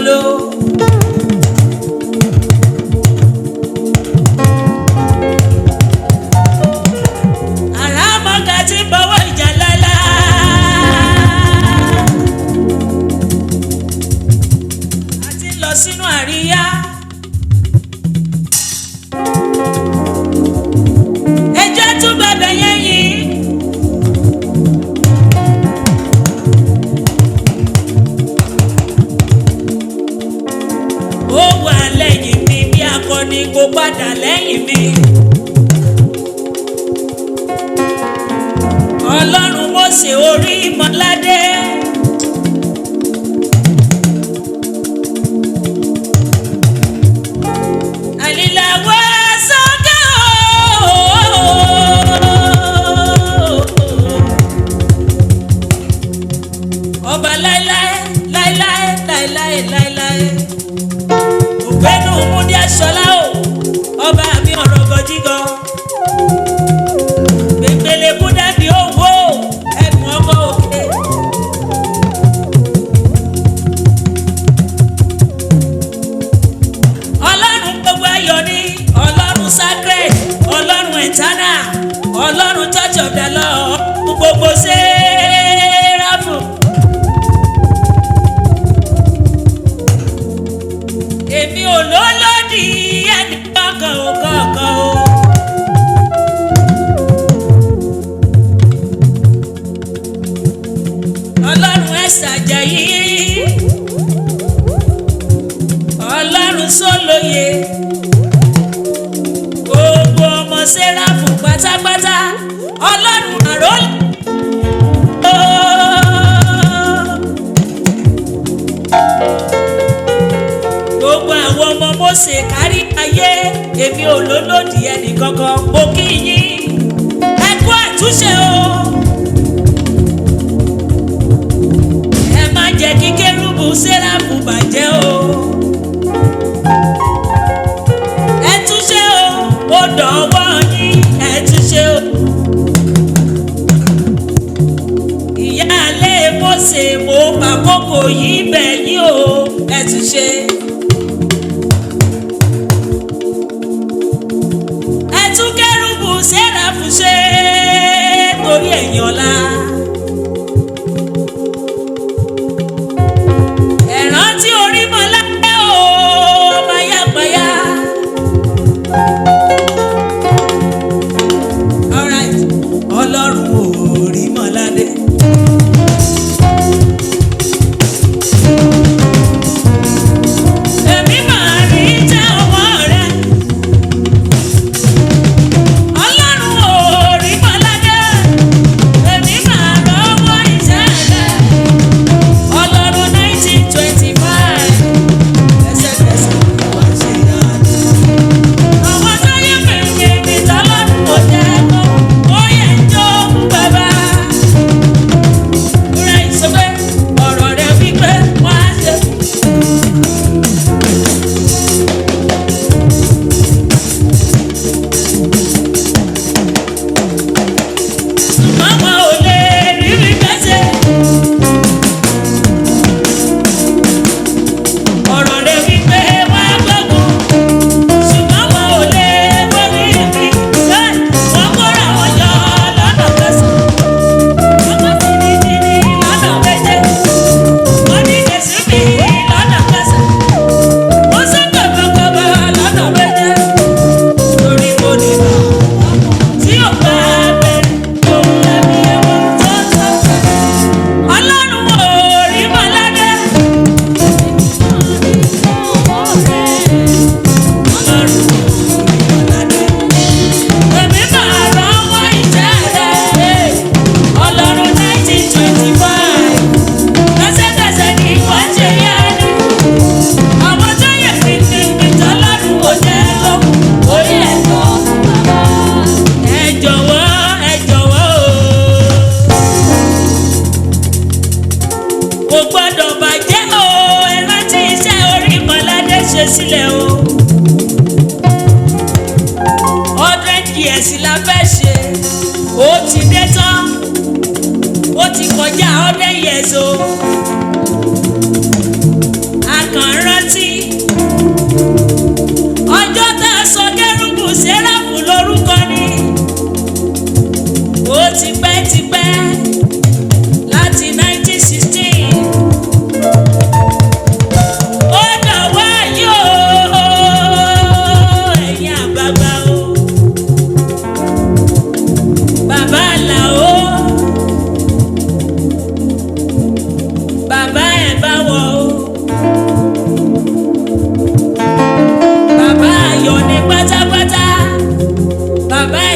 lóló. àràmọ̀gà tí ń bọ̀wọ̀ ìjà lálá. a ti ń lọ sínú àríyá. ẹjọ́ tún bàbá yẹn yìí. ó wà lẹ́yìn mi bí akọni kò padà lẹ́yìn mi. ọlọ́run Mósè Orímọládé. àlìláwọ̀ sọ́kà ọba láíláí láíláí láíláí láíláí. ògbénu múdí aṣọlá o ọba mi ọ̀rọ̀ gọjígọ. gbẹgbẹlẹ kú dàbí owó ẹkùn ọkọ òkè. ọlọ́run gbogbo ayọ̀ ni ọlọ́run sacred ọlọ́run eternal ọlọ́run church of the Lord gbogbo séráfù. èmi ò lólódì ẹnì kankan ò kankan o. ọlọ́run ẹ̀sà Àjàyí ọlọ́run Sólóyè gbogbo ọmọ séráfù pátápátá ọlọ́run àrólé. gbogbo àwọn ọmọ Mósè kárí ayé èmi ò lólódì ẹnì kankan mo kí yín ẹ kú àtúnṣe o. ẹ má jẹ́ kí kérúbù séráfù bàjẹ́ o. ẹ túnṣe o ó dọ̀wọ́ yín ẹ túnṣe o. ìyáálé Mósè mo bàkókò yìí bẹ̀ yín o ẹ túnṣe. kérúbù séráfù ṣe torí ẹ̀yìn ọ̀la. ẹ̀rántí Orímọládé o mayapaya. alright ọlọ́run Orímọládé. èmi máa rí jẹ́ ọwọ́ rẹ̀. ọlọ́run Orímọládé. èmi máa rọ́wọ́ iṣẹ́ rẹ̀. ọlọ́run 1925. ẹsẹ̀kẹsẹ̀ wá ṣe yára. àwọn tó yẹ fèrè mi tọ́lọ́run kò jẹ́ kó. ó yẹ jó bàbá. rẹ̀ ìsọ̀bẹ́ ọ̀rọ̀ rẹ̀ wípé wọ́n á ṣe. mama ò lè rí mi gbẹ́sẹ̀. ọ̀rọ̀ rẹ̀ wípé wá gbọ́gùn. ṣùgbọ́n wọn ò lè borí mi. wọ́n kóra wọn jọ lọ́nà kẹsàn-án. wọ́n kọ́ tìrìtìrì lọ́nà méje. wọ́n ní Jésù mi lọ́nà kẹsàn-án. wọ́n sọ gbọ̀gbọ̀gbọ̀ lọ́nà méje. torí mo ní bàbá tí ò bá bẹ̀rẹ̀ òun lẹ́bi ẹ̀wọ̀n tó tó. ọlọ́run Orímọládé. ọlọ́run Orímọládé. èmi máa rọ́wọ́ iṣẹ́ rẹ̀. ọlọ́run 1925. lẹ́sẹ̀kẹsẹ̀ kì í wá ṣe yára. àwọn tó yẹ fìtìfìtì ọlọ́run kò jẹ́ lókun. orí ẹ̀ tó bàbá. ẹ jọ̀wọ́ o. kò gbọ́dọ̀ bàjẹ́ o. ẹ rántí iṣẹ́ Orímọládé ṣe sílẹ̀ o. 100 years la fẹ́ ṣe. ó ti dé tán. ó ti kọjá 100 years o. a kàn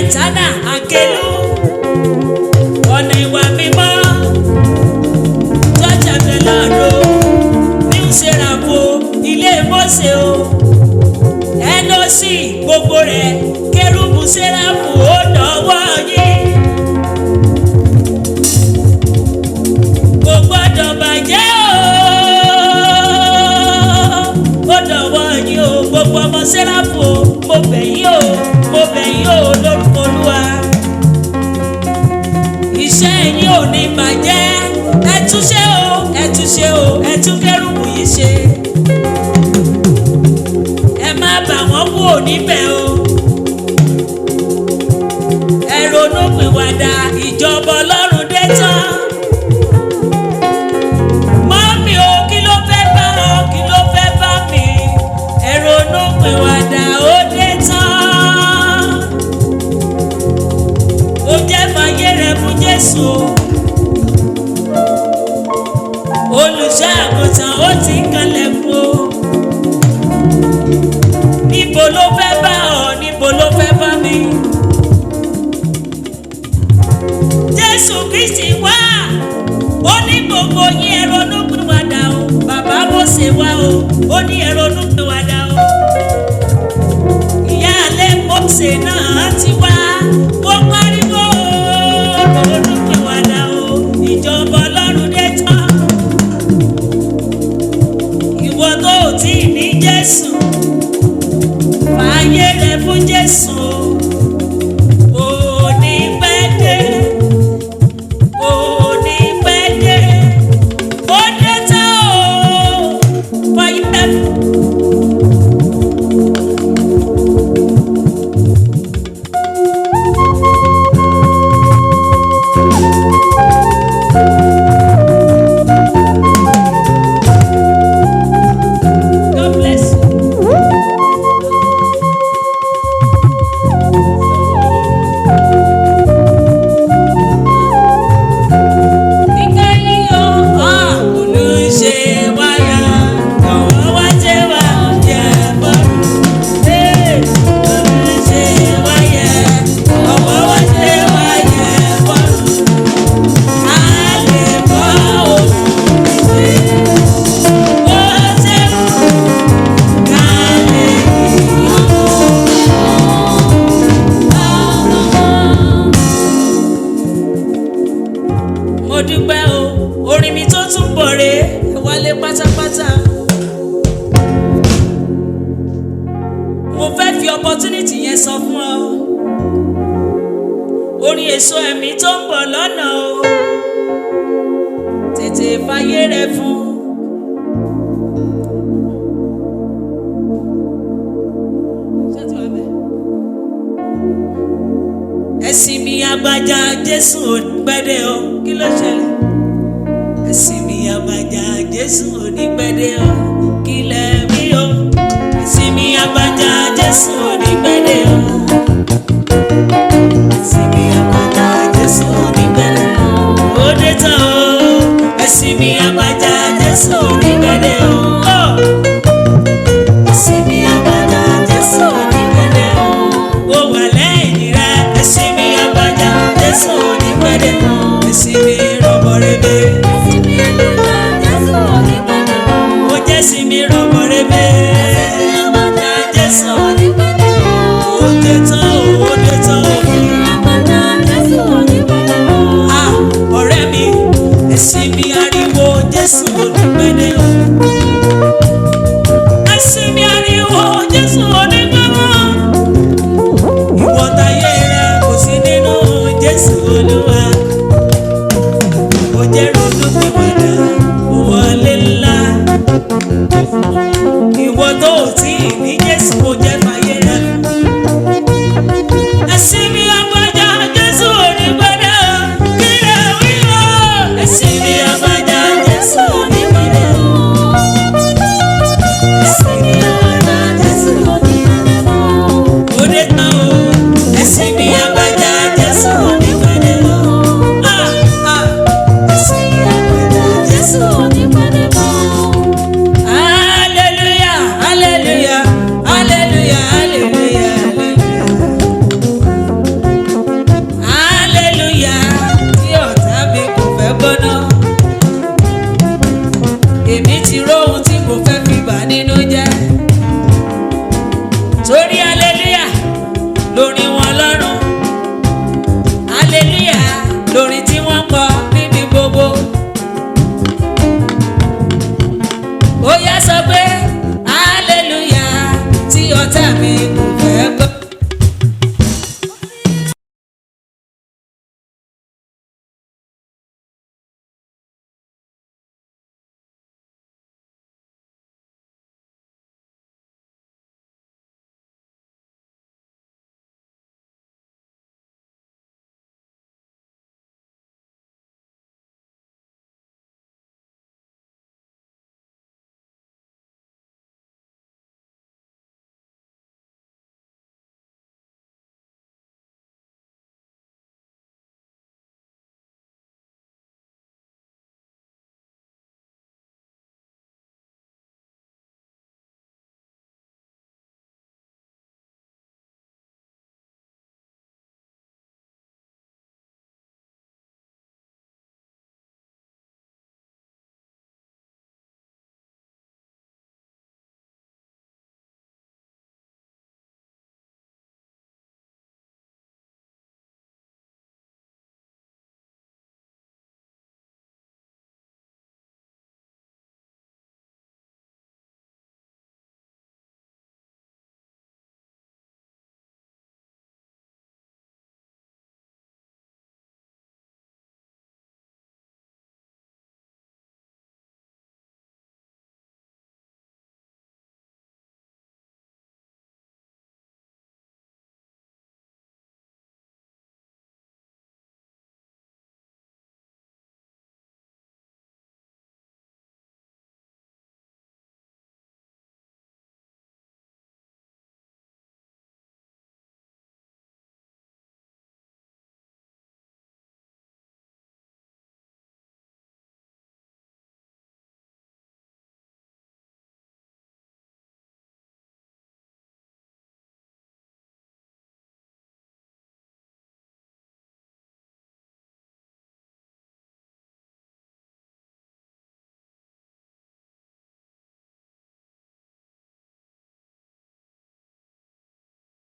ìtànà àkélú ọ̀nà ìwà mímọ́ tọ́jà bẹ́lọ́dọ̀ ní ìṣẹ́ràpọ̀ ilé Mose o NOC gbogbo rẹ̀ kérúbù sẹ́ráfù ó dọ̀wọ́ yín kò gbọ́dọ̀ bàjẹ́ o ó dọ̀wọ́ yín o gbogbo ọmọ sẹ́ráfù o mo bẹ̀ yín o lórúkọ Olúwa iṣẹ́ yín ò ní bàjẹ́ ẹ túnṣe o ẹ tún kérúbù yìí ṣe ẹ má bà wọ́n wò níbẹ̀ o ẹ ronú pìwàdà ìjọba Ọlọ́run dé tán mọ́mí o kí ló fẹ́ bá ọ kí ló fẹ́ bá mi ẹ ronú pìwàdà ó dé tán ó jẹ́ fàyè rẹ fún Jésù olùṣọ́ àgùntàn ó ti kanlẹ̀ fún o níbo ló fẹ́ bá ọ níbo ló fẹ́ bá mi Jésù Kristi wá ó ní gbogbo yín ẹ ronú pìwàdà o bàbá Mose wá o ó ní ẹ ronú pìwàdà o ìyáálé Mose náà ti wá ó pariwo ronú pìwàdà o ìjọba Ọlọ́run dé tán ìwọ tó ò tí ì ní Jésù fààyè rẹ fún Jésù ò ní pẹ́ dé ò ní pẹ́ dé ó dé tán o fààyè rẹ fún. God bless you. Mo dúpẹ́ o orin mi tó tún bọ̀ rè é wálé pátápátá. Mo fẹ́ fi opportunity yẹn sọ fún ọ orin èso ẹ̀mí tó ń bọ̀ lọ́nà o tètè fàyè rẹ fún. Ẹ̀sìn mi àgbàjà Jésù ò ní pẹ́dẹ́ o kí ló ṣẹlẹ̀? Ẹ̀sìn mi àgbàjà Jésù ò ní pẹ́dẹ́ o kí lẹ̀ wí o? Ẹ̀sìn mi àgbàjà Jésù ò ní pẹ́dẹ́ o. Ẹ̀sìn mi àgbàjà Jésù ò ní pẹ́dẹ́ o. Ó dé tán o. Ẹ̀sìn mi àgbàjà Jésù ò ní pẹ́dẹ́ o. Ẹ̀sìn mi àgbàjà Jésù ò ní pẹ́dẹ́ o. Ó wà lẹ́yìn rẹ̀. Ẹ̀sìn mi àgbàjà Jésù ò ní pẹ́dẹ́ o. Ẹ̀sìn mi rọ̀bọ̀ rebe. Ẹ̀sìn mi àgbàjà Jésù ò ní pẹ́dẹ́ o. Ó jẹ́ sí mi rọ̀bọ̀ rebe. Ẹ̀sìn mi àgbàjà Jésù ò ní pẹ́dẹ́ o. Ó dé tán o, ó dé tán o. Ẹ̀sìn mi àgbàjà Jésù ò ní pẹ́dẹ́ o. Ah, ọ̀rẹ́ mi, ẹ̀sìn mi ariwo Jésù ò ní pẹ́dẹ́ o. Ẹ̀sìn mi ariwo Jésù ò ní pẹ́dẹ́ o. Ìwọ táyé rẹ kò sí nínú Jésù Olúwa. Ó jẹ́ ronú pìwàdà, ó wọlé ńlá. Ìwọ tó ò tí ì ní Jésù kò jẹ́ fàyè rẹ. Ẹ̀sìn mi àgbàjà Jésù ò ní pẹ́dẹ́ o. Kí lè wí o? Ẹ̀sìn mi àgbàjà Jésù ò ní pẹ́dẹ́ o. èmi ti róhun tí kò fẹ́ fi bà nínú jẹ́. Torí hallelujah lórí wọn lọ́rùn, hallelujah lórí tí wọ́n kọ níbi gbogbo. Ó yá sọ pé hallelujah tí ọ̀tá mi